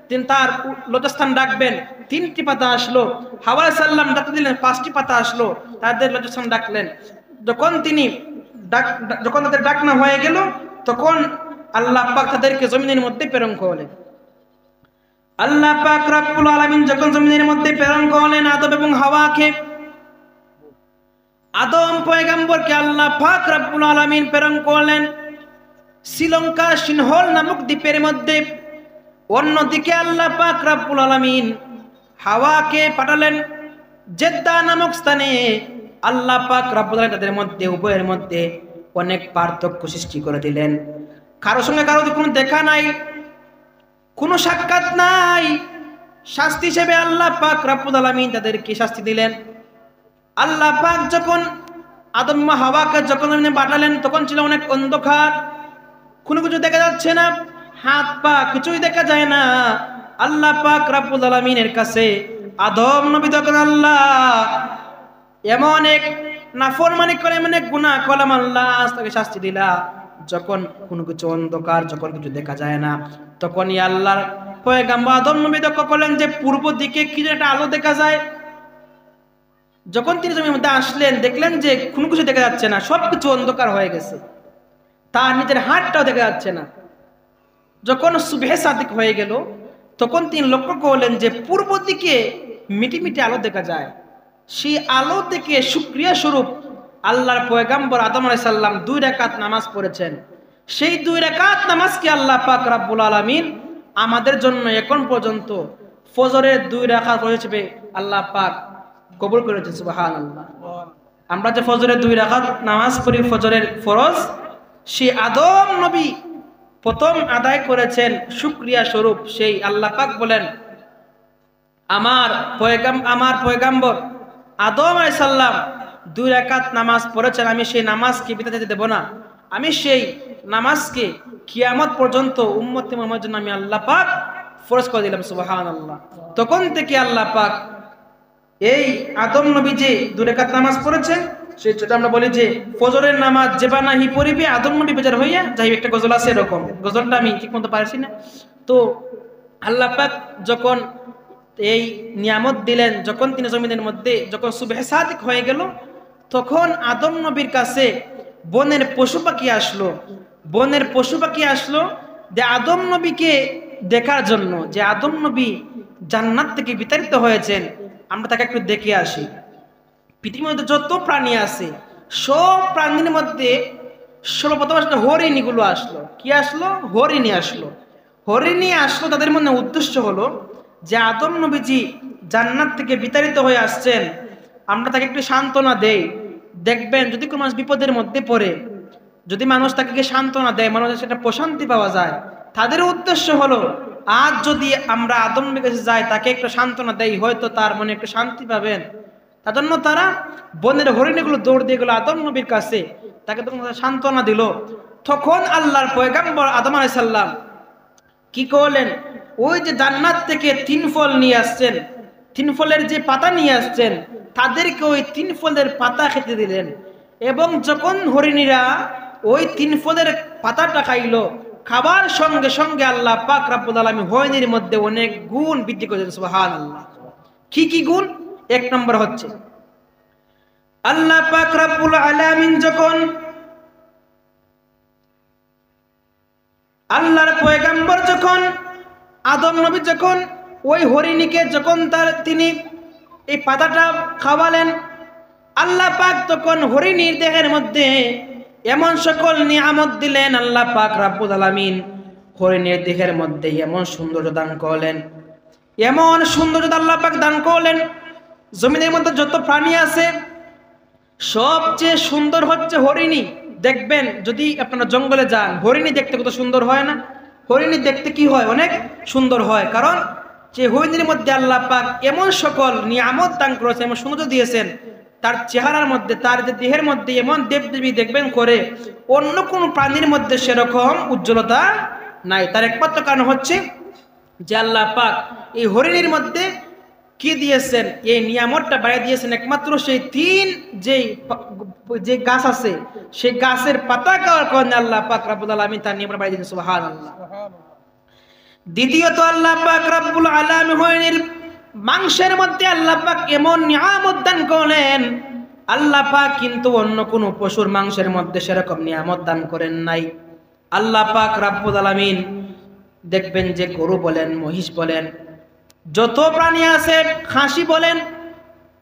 [SPEAKER 1] তিনি তার লজ্জাস্থান ডাকবেন, 3টি পাতা আসলো। হাওয়া সাল্লাম ডাকতে দিলেন, 5টি পাতা আসলো, তাদের লজ্জাস্থান ডাকলেন। যখন তাদের ডাকনা হয়ে গেল, তখন আল্লাহ পাক তাদেরকে জমিনের মধ্যে প্রেরণ করলেন। আল্লাহ পাক রব্বুল আলামিন যখন জমিনের মধ্যে প্রেরণ করলেন আদম এবং হাওয়াকে, আদম পয়গম্বরকে আল্লাহ পাক রব্বুল আলামিন প্রেরণ করলেন শ্রীলঙ্কা সিনহল নামক দ্বীপের মধ্যে। অন্যদিকে আল্লাহ পাক রব্বুল আলামিন হাওয়াকে পাঠালেন জেদ্দা নামক স্থানে। আল্লাহ পাক রব্বুল আলামিন তাদের মধ্যে, উভয়ের মধ্যে অনেক পার্থক্য সৃষ্টি করে দিলেন। কারোর সঙ্গে কারো কোনো দেখা নাই, কোনো সাক্ষাৎ নাই। শাস্তি হিসেবে আল্লাহ পাক রব্বুল আলামিন তাদেরকে শাস্তি দিলেন। আল্লাহ পাক যখন আদম হাওয়াকে যখন পাঠালেন, তখন ছিল অনেক অন্ধকার, কোনো কিছু দেখা যাচ্ছে না, হাত পা কিছুই দেখা যায় না। আল্লাহ পাক রব্বুল আলামিনের কাছে আদম নবী তখন আল্লাহ এমন এক নাফরমানি করে, এমন এক গুনাহ করলাম, আল্লাহ তাকে শাস্তি দিলা। যখন কোনো কিছু অন্ধকার, যখন কিছু দেখা যায় না, তখনই আল্লাহর পয়গম্বর আদম নবী লক্ষ্য করলেন যে পূর্ব দিকে কি একটা আলো দেখা যায়। যখন তিনি জমির মধ্যে আসলেন, দেখলেন যে কোনো কিছু দেখা যাচ্ছে না, সবকিছু অন্ধকার হয়ে গেছে, তার নিজের হাতটাও দেখা যাচ্ছে না। যখন সুবহে সাদিক হয়ে গেল, তখন তিনি লক্ষ্য করলেন যে পূর্ব দিকে মিটিমিটি আলো দেখা যায়। সেই আলো থেকে শুকরিয়া স্বরূপ আল্লাহর পয়গম্বর আদম আলাইহিস সালাম 2 রাকাত নামাজ পড়েছেন। সেই 2 রাকাত নামাজকে আল্লাহ পাক রব্বুল আলামিন আমাদের জন্য এখন পর্যন্ত ফজরের 2 রাকাত হিসেবে আল্লাহ পাক কবুল করেছেন। সুবহানাল্লাহ। আমরা যে ফজরের 2 রাকাত নামাজ পড়ি, ফজরের ফরজ, সেই আদম নবী প্রথম আদায় করেছেন শুকরিয়া স্বরূপ। সেই আল্লাহ পাক বলেন, আমার পয়গম্বর আদম আলাইহিস সালাম 2 রাকাত নামাজ পড়েছেন, আমি সেই নামাজকে বিতাতে দেব না, আমি সেই নামাজকে কিয়ামত পর্যন্ত উম্মতে মুহাম্মদের জন্য আমি আল্লাহ পাক ফরজ করে দিলাম। সুবহানাল্লাহ। তখন থেকে আল্লাহ পাক এই আদম নবী যে 2 রাকাত নামাজ পড়েছেন, সেটা আমরা বলি যে ফজরের নামাজ যেবা নাহি পড়িবে আদম নবী বেজার হইয়া যাই, একটা গজল আছে এরকম, গজলটা আমি ঠিক মতো পারছি না। তো আল্লাহ পাক যখন এই নিয়ামত দিলেন, যখন তিনি জমিনের মধ্যে যখন সুবহে সাদিক হয়ে গেল, তখন আদম নবীর কাছে বনের পশু পাখি আসলো। বনের পশু পাখি আসলো যে আদম নবীকে দেখার জন্য, যে আদম নবী জান্নাত থেকে বিতাড়িত হয়েছেন, আমরা তাকে একটু দেখে আসি। পৃথিবীর মধ্যে যত প্রাণী আছে, সব প্রাণীর মধ্যে সর্বপ্রথম আসলে হরিণীগুলো আসলো। কি আসলো? হরিণী আসলো। হরিণী আসলো, তাদের মনে উদ্দেশ্য হলো যে আদম নবীজি জান্নাত থেকে বিতাড়িত হয়ে আসছেন, আমরা তাকে একটু সান্ত্বনা দেই। দেখবেন যদি কোনো মানুষ বিপদের মধ্যে পড়ে, যদি মানুষ তাকে সান্ত্বনা দেয়, মানুষের সেটা প্রশান্তি পাওয়া যায়। তাদের উদ্দেশ্য হলো আজ যদি আমরা আদম নবীর কাছে যাই, তাকে একটু সান্ত্বনা দেই, হয়তো তার মনে একটু শান্তি পাবেন। তার জন্য তারা বনের হরিণীগুলো দৌড় দিয়ে গেল আদম নবীর কাছে, তাকে তখন সান্ত্বনা দিল। তখন আল্লাহর পয়গম্বর আদম আলাইহিস সালাম কি করলেন? ওই যে জান্নাত থেকে 3 ফল নিয়ে আসছেন, 3 ফলের যে পাতা নিয়ে আসছেন, তাদেরকে ওই 3 ফলের পাতা খেতে দিলেন। এবং যখন হরিণীরা ওই 3 ফলের পাতাটা খাইলো, খাবার সঙ্গে সঙ্গে আল্লাহ পাক রব্বুল আলামিন হরিণীর মধ্যে অনেক গুণ বৃদ্ধি করেছেন। সুবহানাল্লাহ। কি কি গুণ? 1 নম্বর হচ্ছে আল্লাহ পাক রব্বুল আলামিন যখন আল্লাহর পয়গম্বর যখন আদম নবী যখন ওই হরিণীকে যখন তিনি এই পাতাটা খাওয়ালেন, আল্লাহ পাক তখন হরিণীর দেহের মধ্যে এমন সকল নিয়ামত দিলেন। আল্লাহ পাক রব্বুল আলামিন হরিণীর দেহের মধ্যে এমন সৌন্দর্য দান করলেন, এমন সৌন্দর্য আল্লাহ পাক দান করলেন। জমিনের মধ্যে যত প্রাণী আছে সবচেয়ে সুন্দর হচ্ছে হরিণী। দেখবেন যদি আপনারা জঙ্গলে যান, হরিণী দেখতে কত সুন্দর হয় না? হরিণী দেখতে কি হয়? অনেক সুন্দর হয়। কারণ যে হরিণীর মধ্যে আল্লাহ পাক এমন সকল নিয়ামত দান করেছেন, এমন সৌন্দর্য দিয়েছেন, তার চেহারার মধ্যে, তার যে দেহের মধ্যে এমন দেবদেবী দেখবেন করে, অন্য কোন প্রাণীর মধ্যে সেরকম উজ্জ্বলতা নাই। তার একমাত্র কারণ হচ্ছে যে আল্লাহ পাক এই হরিণীর মধ্যে কি দিয়েছেন? এই নিয়ামতটা বাড়িয়ে দিয়েছেন একমাত্র সেই 3 যে গাছ আছে, সেই গাছের পাতা খাওয়ার কারণে আল্লাহ পাক রব্বুল আলামিন তার নিয়ামত বাড়িয়ে দিয়েছেন। সুবহানাল্লাহ। দ্বিতীয়ত আল্লাহ পাক রব্বুল আলামিন হরিণীর মাংসের মধ্যে আল্লাহ পাক এমন নিয়ামত দান করলেন, আল্লাহ পাক কিন্তু অন্য কোন পশুর মাংসের মধ্যে সেরকম নিয়ামত দান করেন নাই। আল্লাহ পাক রব্বুল আলামিন দেখবেন যে গরু বলেন, মহিষ বলেন, যত প্রাণী আছে, খাসি বলেন,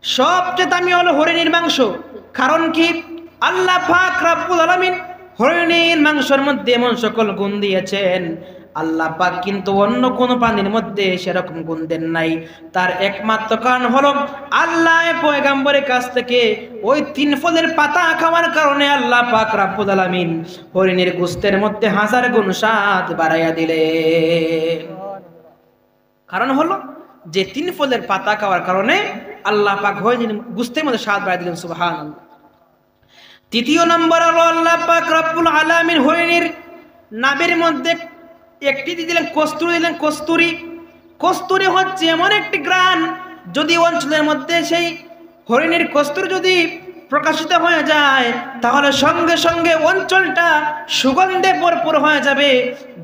[SPEAKER 1] সবচেয়ে দামি হলো হরিণীর মাংস। কারণ কি? আল্লাহ পাক রব্বুল আলামিন হরিণীর মাংসের মধ্যে এমন সকল গুণ দিয়েছেন, আল্লাহ পাক কিন্তু অন্য কোন প্রাণীর মধ্যে সেরকম গুণ দেন নাই। তার একমাত্র কারণ হলো আল্লাহ পয়গম্বরের কাছ থেকে ওই 3 ফলের পাতা খাওয়ার কারণে আল্লাহ পাক রব্বুল আলামিন হরিণীর গোশতের মধ্যে 1000 গুণ স্বাদ বাড়াইয়া দিলেন। কারণ হলো যে 3 ফলের পাতা খাওয়ার কারণে আল্লাহ পাক হরিণীর গোশতের মধ্যে স্বাদ বাড়াইয়া দিলেন। সুবহানাল্লাহ। তৃতীয় নম্বর হলো আল্লাহ পাক রব্বুল আলামিন হরিণীর নাভির মধ্যে একটি দিলেন কস্তুরী, দিলেন কস্তুরী। কস্তুরী হচ্ছে এমন একটি গ্রান, যদি অঞ্চলের মধ্যে সেই হরিণীর কস্তুরী যদি প্রকাশিত হয়ে যায়, তাহলে সঙ্গে সঙ্গে অঞ্চলটা সুগন্ধে ভরপুর হয়ে যাবে,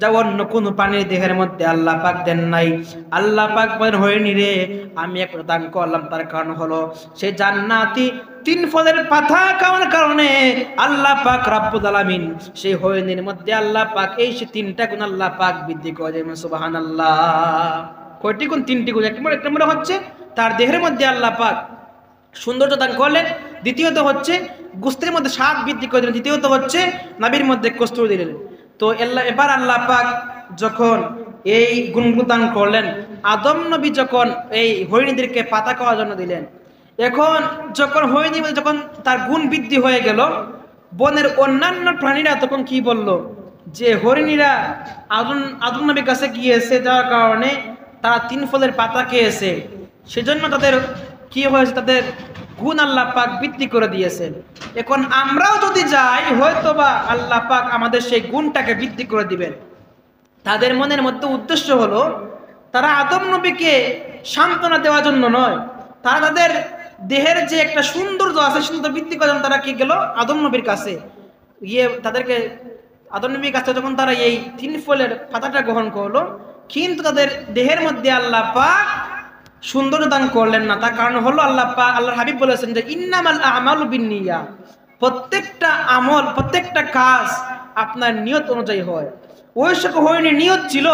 [SPEAKER 1] যা অন্য কোন প্রাণীর দেহের মধ্যে আল্লাহ পাক দেন নাই। আল্লাহ পাক বলেন, হরিণী রে আমি একটা দান করলাম, তার কারণ হলো সেই জান্নাতি 3 ফলের পাতা খাওয়ার কারণে আল্লাহ পাক রব্বুল আলামিন সেই হরিণীর মধ্যে আল্লাহ পাক এই 3টা গুণ আল্লাহ পাক বৃদ্ধি করে দেন। সুবহানাল্লাহ। কয়টি গুণ? 3টি গুণ। এক নম্বর হচ্ছে তার দেহের মধ্যে আল্লাহ পাক সৌন্দর্য দান করলেন, দ্বিতীয়ত হচ্ছে গোশতের মধ্যে স্বাদ বৃদ্ধি করে দিলেন, দ্বিতীয়ত হচ্ছে নাভির মধ্যে কস্তুরী দিলেন। তো এবার আল্লাহ পাক যখন এই গুণগুলো দান করলেন, আদম নবী যখন এই হরিণীদেরকে পাতা খাওয়ার জন্য দিলেন, এখন যখন হরিণী যখন তার গুণ বৃদ্ধি হয়ে গেল, বনের অন্যান্য প্রাণীরা তখন কি বলল যে হরিণীরা আদম নবীর কাছে গিয়েছে, যার কারণে তারা 3 ফলের পাতা খেয়েছে, সেজন্য তাদের কি হয়েছে? তাদের গুণ আল্লাহ পাক বৃদ্ধি করে দিয়েছেন। এখন আমরাও যদি যাই, হয়তোবা আল্লাহ পাক আমাদের সেই গুণটাকে বৃদ্ধি করে দিবেন। তাদের মনের মধ্যে উদ্দেশ্য হলো তারা আদম নবীকে সান্ত্বনা দেওয়ার জন্য নয়, তারা তাদের দেহের যে একটা সৌন্দর্য আছে সুন্দর বৃদ্ধি করার জন্য তারা কি গেল আদম নবীর কাছে গিয়ে, তাদেরকে আদম নবীর কাছে যখন তারা এই 3 ফলের পাতাটা গ্রহণ করলো, কিন্তু তাদের দেহের মধ্যে আল্লাহ পাক সৌন্দর্য দান করলেন না। তার কারণ হলো আল্লাহ পাক, আল্লাহর হাবিব বলেছেন যে ইন্নামাল আমালু বিন্নিয়াত, প্রত্যেকটা আমল, প্রত্যেকটা কাজ আপনার নিয়ত অনুযায়ী হয়। ওই সকল হরিণীর নিয়ত ছিল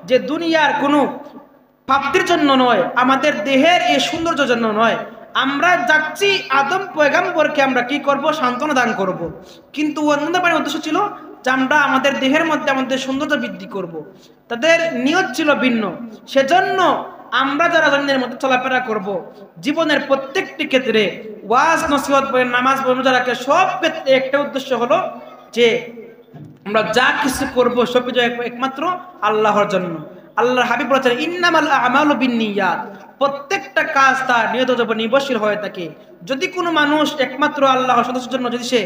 [SPEAKER 1] যে দুনিয়ার কোনো প্রাপ্তির জন্য নয়, আমাদের দেহের এই সৌন্দর্যের জন্য নয়, আমরা যাচ্ছি আদম পয়গম্বরকে আমরা কি করব? সান্ত্বনা দান করব। কিন্তু অন্য পারে উদ্দেশ্য ছিল যে আমরা আমাদের দেহের মধ্যে আমাদের সৌন্দর্য বৃদ্ধি করব। তাদের নিয়ত ছিল ভিন্ন। সেজন্য আমরা যারা জমিনের মধ্যে চলাফেরা করব, জীবনের প্রত্যেকটি ক্ষেত্রে ওয়াজ নসিহত বলেন, নামাজ বলেন, রোজা, সব ক্ষেত্রে একটা উদ্দেশ্য হলো যে আমরা যা কিছু করব সব কিছু একমাত্র আল্লাহর জন্য। আল্লাহর হাবিব বলেছেন ইন্নামাল আমালু বিন্নিয়াত, প্রত্যেকটা কাজ তার নিয়তের উপর নির্ভরশীল হয়ে থাকে। যদি কোনো মানুষ একমাত্র আল্লাহর সন্তুষ্টির জন্য যদি সে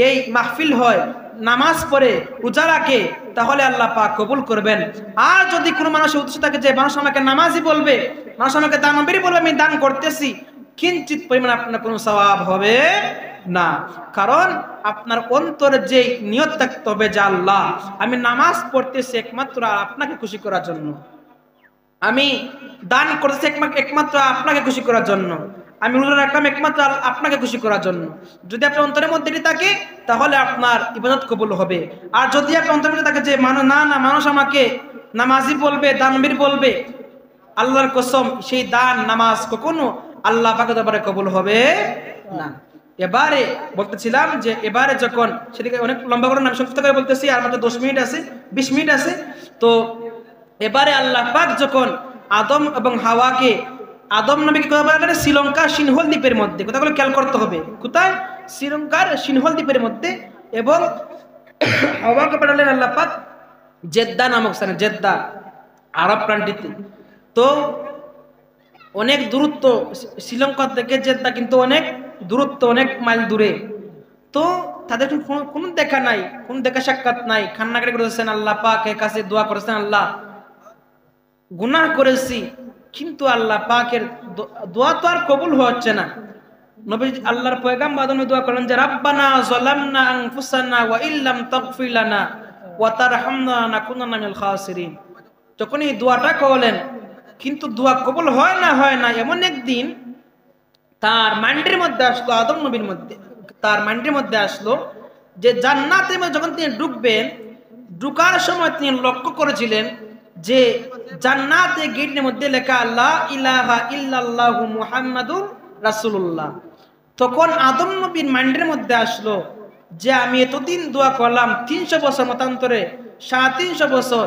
[SPEAKER 1] এই মাহফিল হয়, নামাজ পড়ে, রোজা রাখে, তাহলে আল্লাহ পাক কবুল করবেন। আর যদি কোনো মানুষের উদ্দেশ্য থাকে যে মানুষ আমাকে নামাজি বলবে, মানুষ আমাকে দানবীর বলবে, আমি দান করতেছি, কিঞ্চিত পরিমাণ আপনার কোনো সওয়াব হবে না। কারণ আপনার অন্তরে যে নিয়ত থাকতে হবে যে আল্লাহ আমি নামাজ পড়তেছি একমাত্র আপনাকে খুশি করার জন্য, আমি দান করতেছি একমাত্র আপনাকে খুশি করার জন্য, আমি রোজা রাখলাম একমাত্র আপনাকে খুশি করার জন্য। যদি আপনার অন্তরের মধ্যে এটি থাকে তাহলে আপনার ইবাদত কবুল হবে। আর যদি আপনার অন্তরের মধ্যে থাকে যে মানুষ আমাকে নামাজি বলবে, দানবীর বলবে, আল্লাহর কসম সেই দান নামাজ কখনো আল্লাহ পাকের দরবারে কবুল হবে না। এবারে বলতেছিলাম যে এবারে যখন সেদিকে অনেক লম্বা করে আমি সংক্ষিপ্ত করে বলতেছি, আর মাত্র 10 মিনিট আছে, 20 মিনিট আছে। তো এবারে আল্লাহ পাক যখন আদম এবং হাওয়াকে, আদম নবীকে কথা বলা শ্রীলঙ্কার সিনহল দ্বীপের মধ্যে, কথাগুলো খেয়াল করতে হবে, কোথায়? শ্রীলঙ্কার সিনহল দ্বীপের মধ্যে। এবং হাওয়াকে পাঠালেন আল্লাহ পাক জেদ্দা নামক স্থানে, জেদ্দা আরব কান্ট্রিতে। তো অনেক দূরত্ব শ্রীলঙ্কা থেকে জেদ্দা, কিন্তু অনেক দূরত্ব, অনেক মাইল দূরে। তো তাদের কোনো দেখা নাই, কোনো দেখা সাক্ষাৎ নাই, কান্নাকাটি করেছেন, আল্লাহ পাকের কাছে দোয়া করেছেন, আল্লাহ গুনাহ করেছি, কিন্তু আল্লাহ পাকের দোয়া তো আর কবুল হচ্ছে না। নবী আল্লাহর পয়গাম্বর আদম দোয়া করেন যে রাব্বানা যালামনা আনফুসানা ওয়া ইল্লাম তাগফির লানা ওয়া তারহামনা লানাকুনান্না মিনাল খাসিরিন। যখন এই দোয়াটা করলেন কিন্তু দোয়া কবুল হয় না। এমন একদিন তার মাইন্ডের মধ্যে আসলো, আদম নবীর মধ্যে তার মাইন্ডের মধ্যে আসলো যে জান্নাতে যখন তিনি ঢুকবেন, ঢুকার সময় তিনি লক্ষ্য করেছিলেন যে জান্নাতে গেটের মধ্যে লেখা লা ইলাহা ইল্লাল্লাহু মুহাম্মাদুর রাসূলুল্লাহ। তখন আদম নবীর মাইন্ডের মধ্যে আসলো যে আমি এতদিন দোয়া করলাম, 300 বছর মতান্তরে, 350 বছর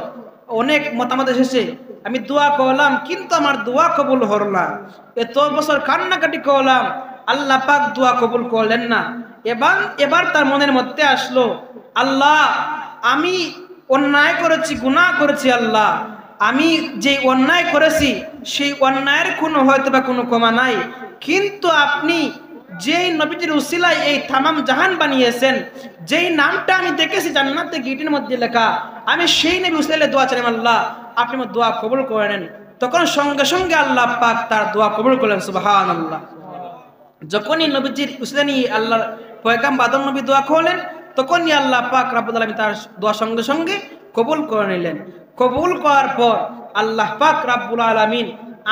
[SPEAKER 1] অনেক মতামত এসেছে, আমি দোয়া করলাম কিন্তু আমার দোয়া কবুল হলো না। এত বছর কান্নাকাটি করলাম, আল্লাহ পাক দোয়া কবুল করলেন না। এবার তার মনের মধ্যে আসলো, আল্লাহ আমি অন্যায় করেছি, গুনাহ করেছি, আল্লাহ আমি যে অন্যায় করেছি সেই অন্যায়ের হয়তো বা কোনো ক্ষমা নাই, কিন্তু আপনি যেই নবীজির উসিলায় এই তামাম জাহান বানিয়েছেন, যেই নামটা আমি দেখেছি জান্নাতে গেটের মধ্যে লেখা, আমি সেই নবী উসিলায় দোয়া চাইলাম, আল্লাহ আপনি আমার দোয়া কবুল করে নেন। তখন সঙ্গে সঙ্গে আল্লাহ পাক তার দোয়া কবুল করলেন, সুবহানাল্লাহ। যখনই নবীজির উসিলা নিয়ে আল্লাহর পয়গাম্বর আদম নবী দোয়া করলেন, তখনই আল্লাহ পাক রব্বুল আলামিন তার দোয়া সঙ্গে সঙ্গে কবুল করে নিলেন। কবুল করার পর আল্লাহ পাক রব্বুল আলামিন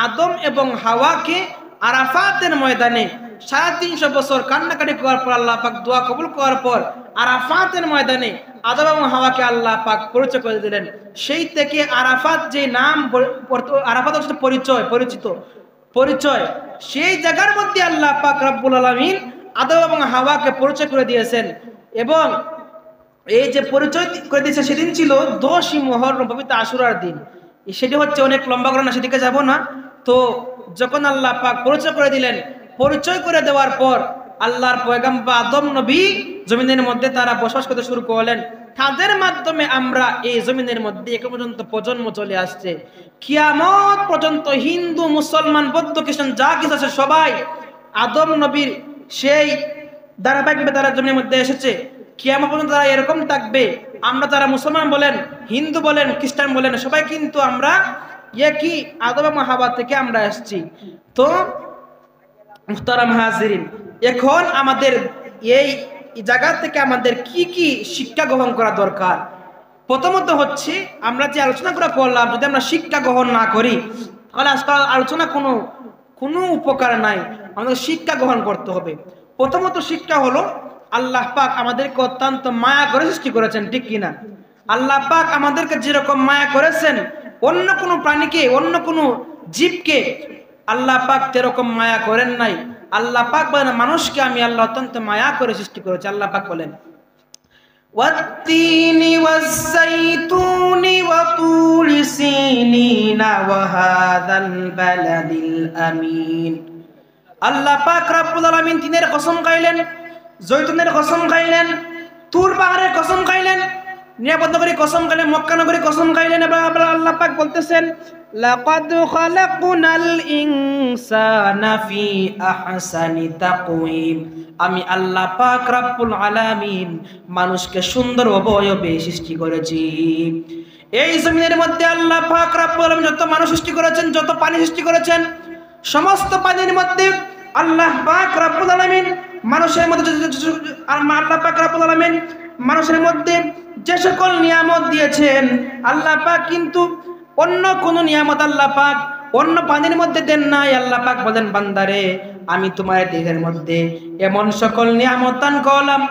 [SPEAKER 1] আদম এবং হাওয়াকে আরাফাতের ময়দানে 350 বছর কান্নাকাটি করার পর আল্লাহ পাক দোয়া কবুল করার পর আরাফাতের ময়দানে আদম এবং হাওয়াকে আল্লাহ পাক পরিচয় করে দিলেন। সেই থেকে আরাফাত যে নাম, আরাফাত হচ্ছে পরিচয়, সেই জায়গার মধ্যে আল্লাহ পাক রব্বুল আলামিন আদম এবং হাওয়াকে পরিচয় করে দিয়েছেন। এবং এই যে পরিচয় করে দিয়েছে সেদিন ছিল 10ই মুহররম, পবিত্র আশুরার দিন। সেটি হচ্ছে অনেক লম্বা করে না, সেদিকে যাব না। তো যখন আল্লাহ পাক পরিচয় করে দিলেন, পরিচয় করে দেওয়ার পর আল্লাহর পয়গাম্বর আদম নবী জমিনের মধ্যে তারা বসবাস করতে শুরু করলেন। তাদের মাধ্যমে আমরা এই জমিনের মধ্যে এখন পর্যন্ত প্রজন্ম চলে আসছে, কিয়ামত পর্যন্ত হিন্দু, মুসলমান, বৌদ্ধ, খ্রিস্টান যা কিছু আছে সবাই আদম নবীর সেই ধারাবাহিকভাবে তারা জমিনের মধ্যে এসেছে। কিয়ামত পর্যন্ত তারা এরকম থাকবে। আমরা যারা মুসলমান বলেন, হিন্দু বলেন, খ্রিস্টান বলেন, সবাই কিন্তু আমরা একই আদম এবং হাওয়া থেকে আমরা এসেছি। তো মুহতারাম হাজিরিন, এখন আমাদের এই জায়গা থেকে আমাদের কি কি শিক্ষা গ্রহণ করা দরকার? প্রথমত হচ্ছে আমরা যে আলোচনা করা করলাম, যদি আমরা শিক্ষা গ্রহণ না করি তাহলে আজকাল আলোচনা কোনো উপকার নাই। আমাদের শিক্ষা গ্রহণ করতে হবে। প্রথমত শিক্ষা হলো আল্লাহ পাক আমাদেরকে অত্যন্ত মায়া করে সৃষ্টি করেছেন, ঠিক কিনা? আল্লাহ পাক আমাদেরকে যেরকম মায়া করেছেন, অন্য কোনো প্রাণীকে, অন্য কোনো জীবকে আল্লাহ পাক সেরকম মায়া করেন নাই। আল্লাহ পাক বলেন মানুষকে আমি আল্লাহ অত্যন্ত মায়া করে সৃষ্টি করেছি। আল্লাহ পাক বলেন ওয়াত-তিনি ওয়াজ-যাইতুনি ওয়া তুরি সিনিনা ওয়া হাযাল বালাদিল আমিন। আল্লাহ পাক রব্বুল আলামিন তিনের কসম খাইলেন, জৈতুনের কসম খাইলেন, তুর পাহাড়ের কসম খাইলেন, নিরাপদ নগরীর কসম খাইলেন, মক্কা নগরীর কসম খাইলেন। এবং আল্লাহ পাক বলতেছেন লাকাদ খালাকনাল ইনসানা ফি আহসানি তাকওয়িম। আমি আল্লাহ পাক রব্বুল আলামিন মানুষকে সুন্দর অবয়বে সৃষ্টি করেছি। এই জমিনের মধ্যে আল্লাহ পাক রব্বুল আলামিন যত মানুষ সৃষ্টি করেছেন, যত পানি সৃষ্টি করেছেন, সমস্ত পানির মধ্যে আল্লাহ পাক রব্বুল আলামিন মানুষের মধ্যে আল্লাহ পাক রব্বুল আলামিন মানুষের মধ্যে যে সকল নিয়ামত দিয়েছেন, আল্লাহ পাক কিন্তু অন্য কোন নিয়ামত আল্লাহ পাক অন্য পানির মধ্যে দেন নাই। আল্লাহ পাক বলেন, বান্দারে আমি তোমার দেহের মধ্যে এমন সকল নিয়ামত দান করলাম,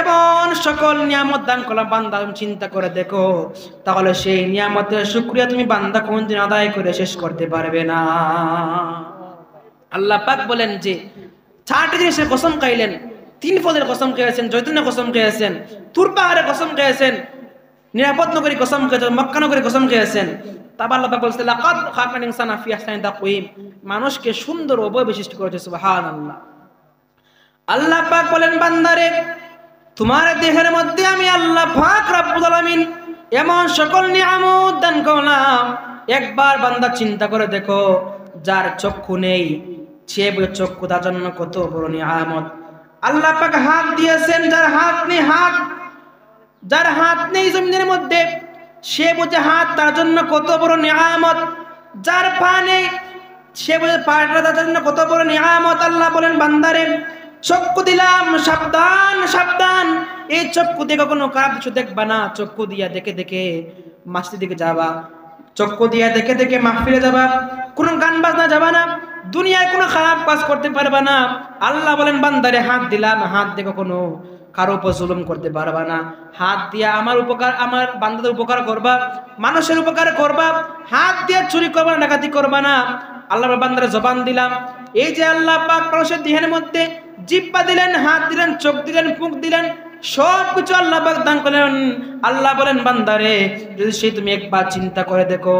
[SPEAKER 1] এমন সকল নিয়ামত দান করলাম, বান্দা তুমি চিন্তা করে দেখো, তাহলে সেই নিয়ামতের শুকরিয়া তুমি বান্দা কোনদিন আদায় করে শেষ করতে পারবে না। আল্লাহ পাক বলেন যে 6টি জিনিসের কসম খাইলেন, 3 ফলের কসম খেয়েছেন, জৈতুনের কসম খেয়েছেন, তুর পাহাড়ের কসম খেয়েছেন, নিরাপদ নগরী কসম খেয়েছেন, মক্কা নগরী কসম খেয়েছেন। তারপর আল্লাহ পাক বলছে, লাকাদ খালাকনাল ইনসানা ফি আহসানি তাকওয়িম, মানুষকে সুন্দর অবয়বে সৃষ্টি করেছে। সুবহানাল্লাহ। আল্লাহ পাক বলেন, বান্দারে তোমার দেহের মধ্যে আমি আল্লাহ পাক রব্বুল আলামিন এমন সকল নিয়ামত দান করলাম, একবার বান্দা চিন্তা করে দেখো, যার চক্ষু নেই সে চক্ষু তার জন্য কত বড় নিয়ামত। আল্লাহ পাক হাত দিয়েছেন, যার হাত নেই যার হাত নেই জমিনের মধ্যে সে বুঝে হাত তার জন্য কত বড় নিয়ামত। যার পা নেই সে বুঝে পাটা তার জন্য কত বড় নিয়ামত। আল্লাহ বলেন, বান্দারে চক্ষু দিলাম, সাবধান সাবধান, এই চক্ষু দিয়ে কোনো খারাপ কিছু দেখবা না। চক্ষু দিয়া দেখে দেখে মসজিদের দিকে যাবা, চক্ষু দিয়া দেখে দেখে মাহফিলে যাবা, কোনো গান বাজনা যাবা না, দুনিয়ায় কোনো খারাপ কাজ করতে পারবা না। আল্লাহ বলেন, বান্দারে হাত দিলাম, হাত দিয়ে কোনো কারো উপর জুলুম করতে পারবা না। হাত দিয়া আমার উপকার, আমার বান্দাদের উপকার করবা, মানুষের উপকার করবা। হাত দিয়ে চুরি করবা না, ডাকাতি করবা না। আল্লাহ বান্দারে জবান দিলাম, এই যে আল্লাহ পাক মানুষের দেহের মধ্যে জিহ্বা দিলেন, হাত দিলেন, চোখ দিলেন, মুখ দিলেন, সব কিছু আল্লাহ পাক দান করলেন। আল্লাহ বলেন, বান্দারে যদি সেই তুমি একবার চিন্তা করে দেখো,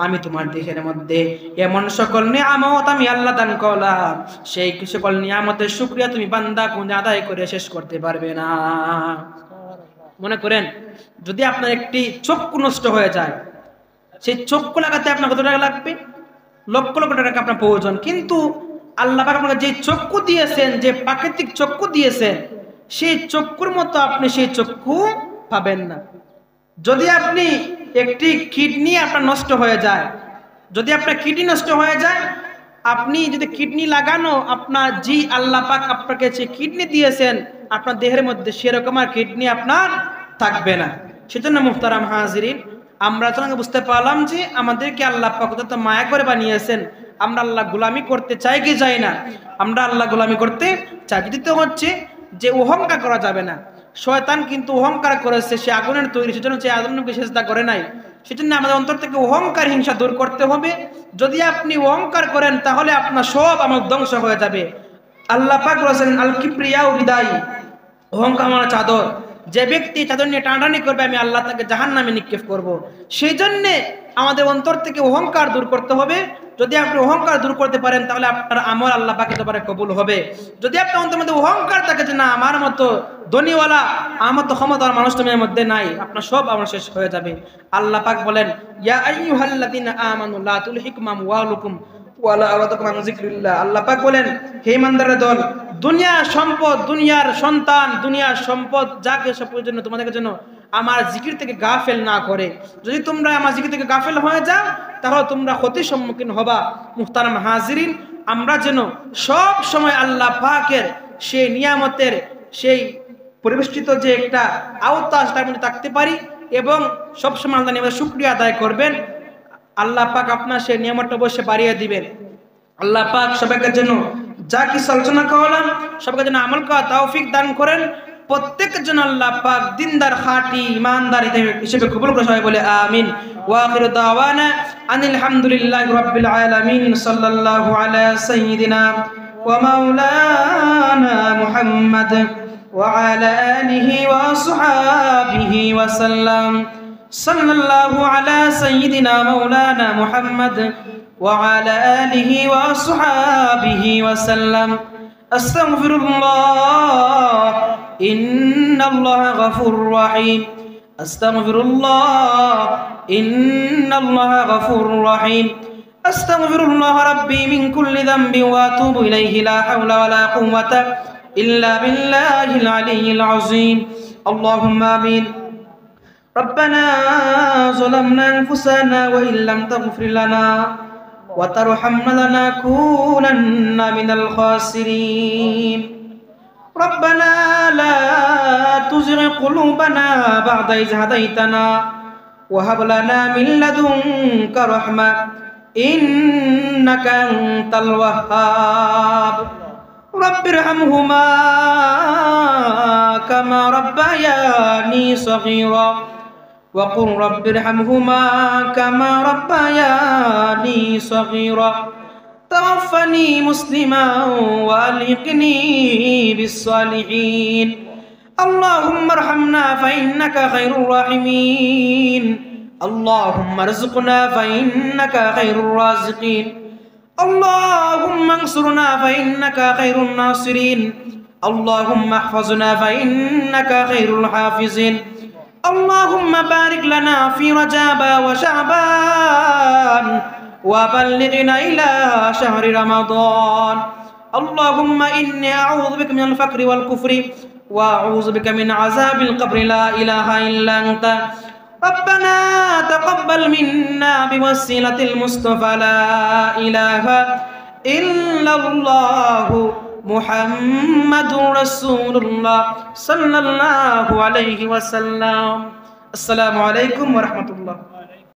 [SPEAKER 1] আমি তোমার দেহের মধ্যে এমন সকল নিয়ামত আমি আল্লাহ দান করলাম, সেই সকল নিয়ামতের শুকরিয়া তুমি বান্দা কোন আদায় করে শেষ করতে পারবে না। মনে করেন যদি আপনার একটি চক্ষু নষ্ট হয়ে যায়, সেই চক্ষু লাগাতে আপনার কত টাকা লাগবে? লক্ষ লক্ষ টাকা আপনার প্রয়োজন। কিন্তু আল্লাহ পাক আপনাকে যে চক্ষু দিয়েছেন, যে প্রাকৃতিক চক্ষু দিয়েছেন, সেই চক্ষুর মতো আপনি সেই চক্ষু পাবেন না। যদি আপনি একটি কিডনি আপনার নষ্ট হয়ে যায়, যদি আপনার কিডনি নষ্ট হয়ে যায়, আপনি যদি কিডনি লাগানো আপনার জি আল্লাহ পাক আপনাকে যে কিডনি দিয়েছেন আপনার দেহের মধ্যে, সেরকম আর কিডনি আপনার থাকবে না। সেজন্য মুহতারাম হাজিরিন, আমরা তো বুঝতে পারলাম যে আমাদেরকে আল্লাহ পাক কত মায়া করে বানিয়েছেন। আমরা আল্লাহ গোলামি করতে চাই কি চাই না? আমরা আল্লাহ গোলামি করতে চাই। দ্বিতীয় হচ্ছে যে অহংকার করা যাবে না। শয়তান কিন্তু অহংকার করেছে, সে আগুনের তৈরি, সেজন্য সে আদমকে সেজদা করে নাই। সেজন্য আমাদের অন্তর থেকে অহংকার, হিংসা দূর করতে হবে। যদি আপনি অহংকার করেন তাহলে আপনার সব আমার ধ্বংস হয়ে যাবে। আল্লাহ পাক বলেছেন, আল কিবরিয়াউ রিদাই, অহংকার আমার চাদর। যে ব্যক্তি চাদর নিয়ে টানাটানি করবে আমি আল্লাহ তাকে জাহান্নামে নিক্ষেপ করব। সেই জন্যে আমাদের অন্তর থেকে অহংকার দূর করতে হবে। যদি আপনি অহংকার দূর করতে পারেন তাহলে আপনার আমল আল্লাহ পাকের দরবারে কবুল হবে। যদি আপনার অন্তরের মধ্যে অহংকার থাকে যে না আমার মতো ধনীওয়ালা, আমার মতো ক্ষমতার মানুষ তোমার মধ্যে নাই, আপনার সব আমার শেষ হয়ে যাবে। আল্লাহ পাক বলেন, ইয়া আইয়ুহাল্লাযীনা আমানু লা তুলহিকুম আমওয়ালুকুম ওয়ালা আওলাদুকুম আন যিকরিল্লাহ। আল্লাহ পাক বলেন, হে ইমানদারের দল, দুনিয়ার সম্পদ, দুনিয়ার সন্তান, দুনিয়ার সম্পদ যা কিছু সব জন্য তোমাদের জন্য আমার জিকির থেকে গাফেল না করে। যদি তোমরা আমার জিকির থেকে গাফেল হয়ে যাও তাহলে তোমরা ক্ষতির সম্মুখীন হবা। মুহতারাম হাজিরিন, আমরা যেন সব সময় আল্লাহ পাকের সেই নিয়ামতের সেই পরিবেষ্টিত যে একটা আওতা তার মধ্যে থাকতে পারি এবং সবসময় আল্লাহ নিয়ামতের শুকরিয়া আদায় করবেন। আল্লাহ পাক আপনার সেই নিয়ামতটা অবশ্যই বাড়িয়ে দিবেন। আল্লাহ পাক সবাইকে যেন যা কিছু আলোচনা করলাম সবাইকে যেন আমল করা তৌফিক দান করেন। প্রত্যেকের জন্য আল্লাহ পাক দিনদার, খাঁটি ইমানদার হিসেবে কবুল করে সবাই বলে আমিন। ওয়া আখিরু দাওয়ানা আনিল হামদুলিল্লাহি রাব্বিল আলামিন। সাল্লাল্লাহু আলা সাইয়্যিদিনা ওয়া মাওলানা মুহাম্মদ ওয়া আলা আলিহি ওয়া আসহাবিহি ওয়া সাল্লাম। সাল্লাল্লাহু আলা সাইয়্যিদিনা মাওলানা মুহাম্মদ ওয়া আলা আলিহি ওয়া আসহাবিহি ওয়া সাল্লাম। আস্তাগফিরুল্লাহ ইন্নাল্লাহা গফুরুর রহিম। আস্তাগফিরুল্লাহ ইন্নাল্লাহা গফুরুর রহিম। আস্তাগফিরুল্লাহ রাব্বি মিন কুল্লি যামবি ওয়া আতুবু ইলাইহি লা হাওলা ওয়া লা কুওয়াতা ইল্লা বিল্লাহিল আলিয়্যিল আযীম। আল্লাহুম্মা আমিন। ربنا ظلمنا أنفسنا وإن لم تغفر لنا وترحمنا لنكونن من الخاسرين. ربنا لا تزغ قلوبنا بعد إذ هديتنا وهب لنا من لدنك رحمة إنك أنت الوهاب رب ارحمهما كما ربياني صغيرا وقل رب ارحمهما كما ربياني صغيرا توفني مسلما وألحقني بالصالحين اللهم ارحمنا فإنك خير الراحمين اللهم ارزقنا فإنك خير الرازقين اللهم انصرنا فإنك خير الناصرين اللهم احفظنا فإنك خير الحافظين اللهم بارك لنا في رجب وشعبان وبلغنا إلى شهر رمضان اللهم إني أعوذ بك من الفقر والكفر وأعوذ بك من عذاب القبر لا إله إلا أنت ربنا تقبل منا بوسيلة المصطفى لا إله إلا الله محمد رسول الله صلى الله عليه وسلم السلام عليكم ورحمة الله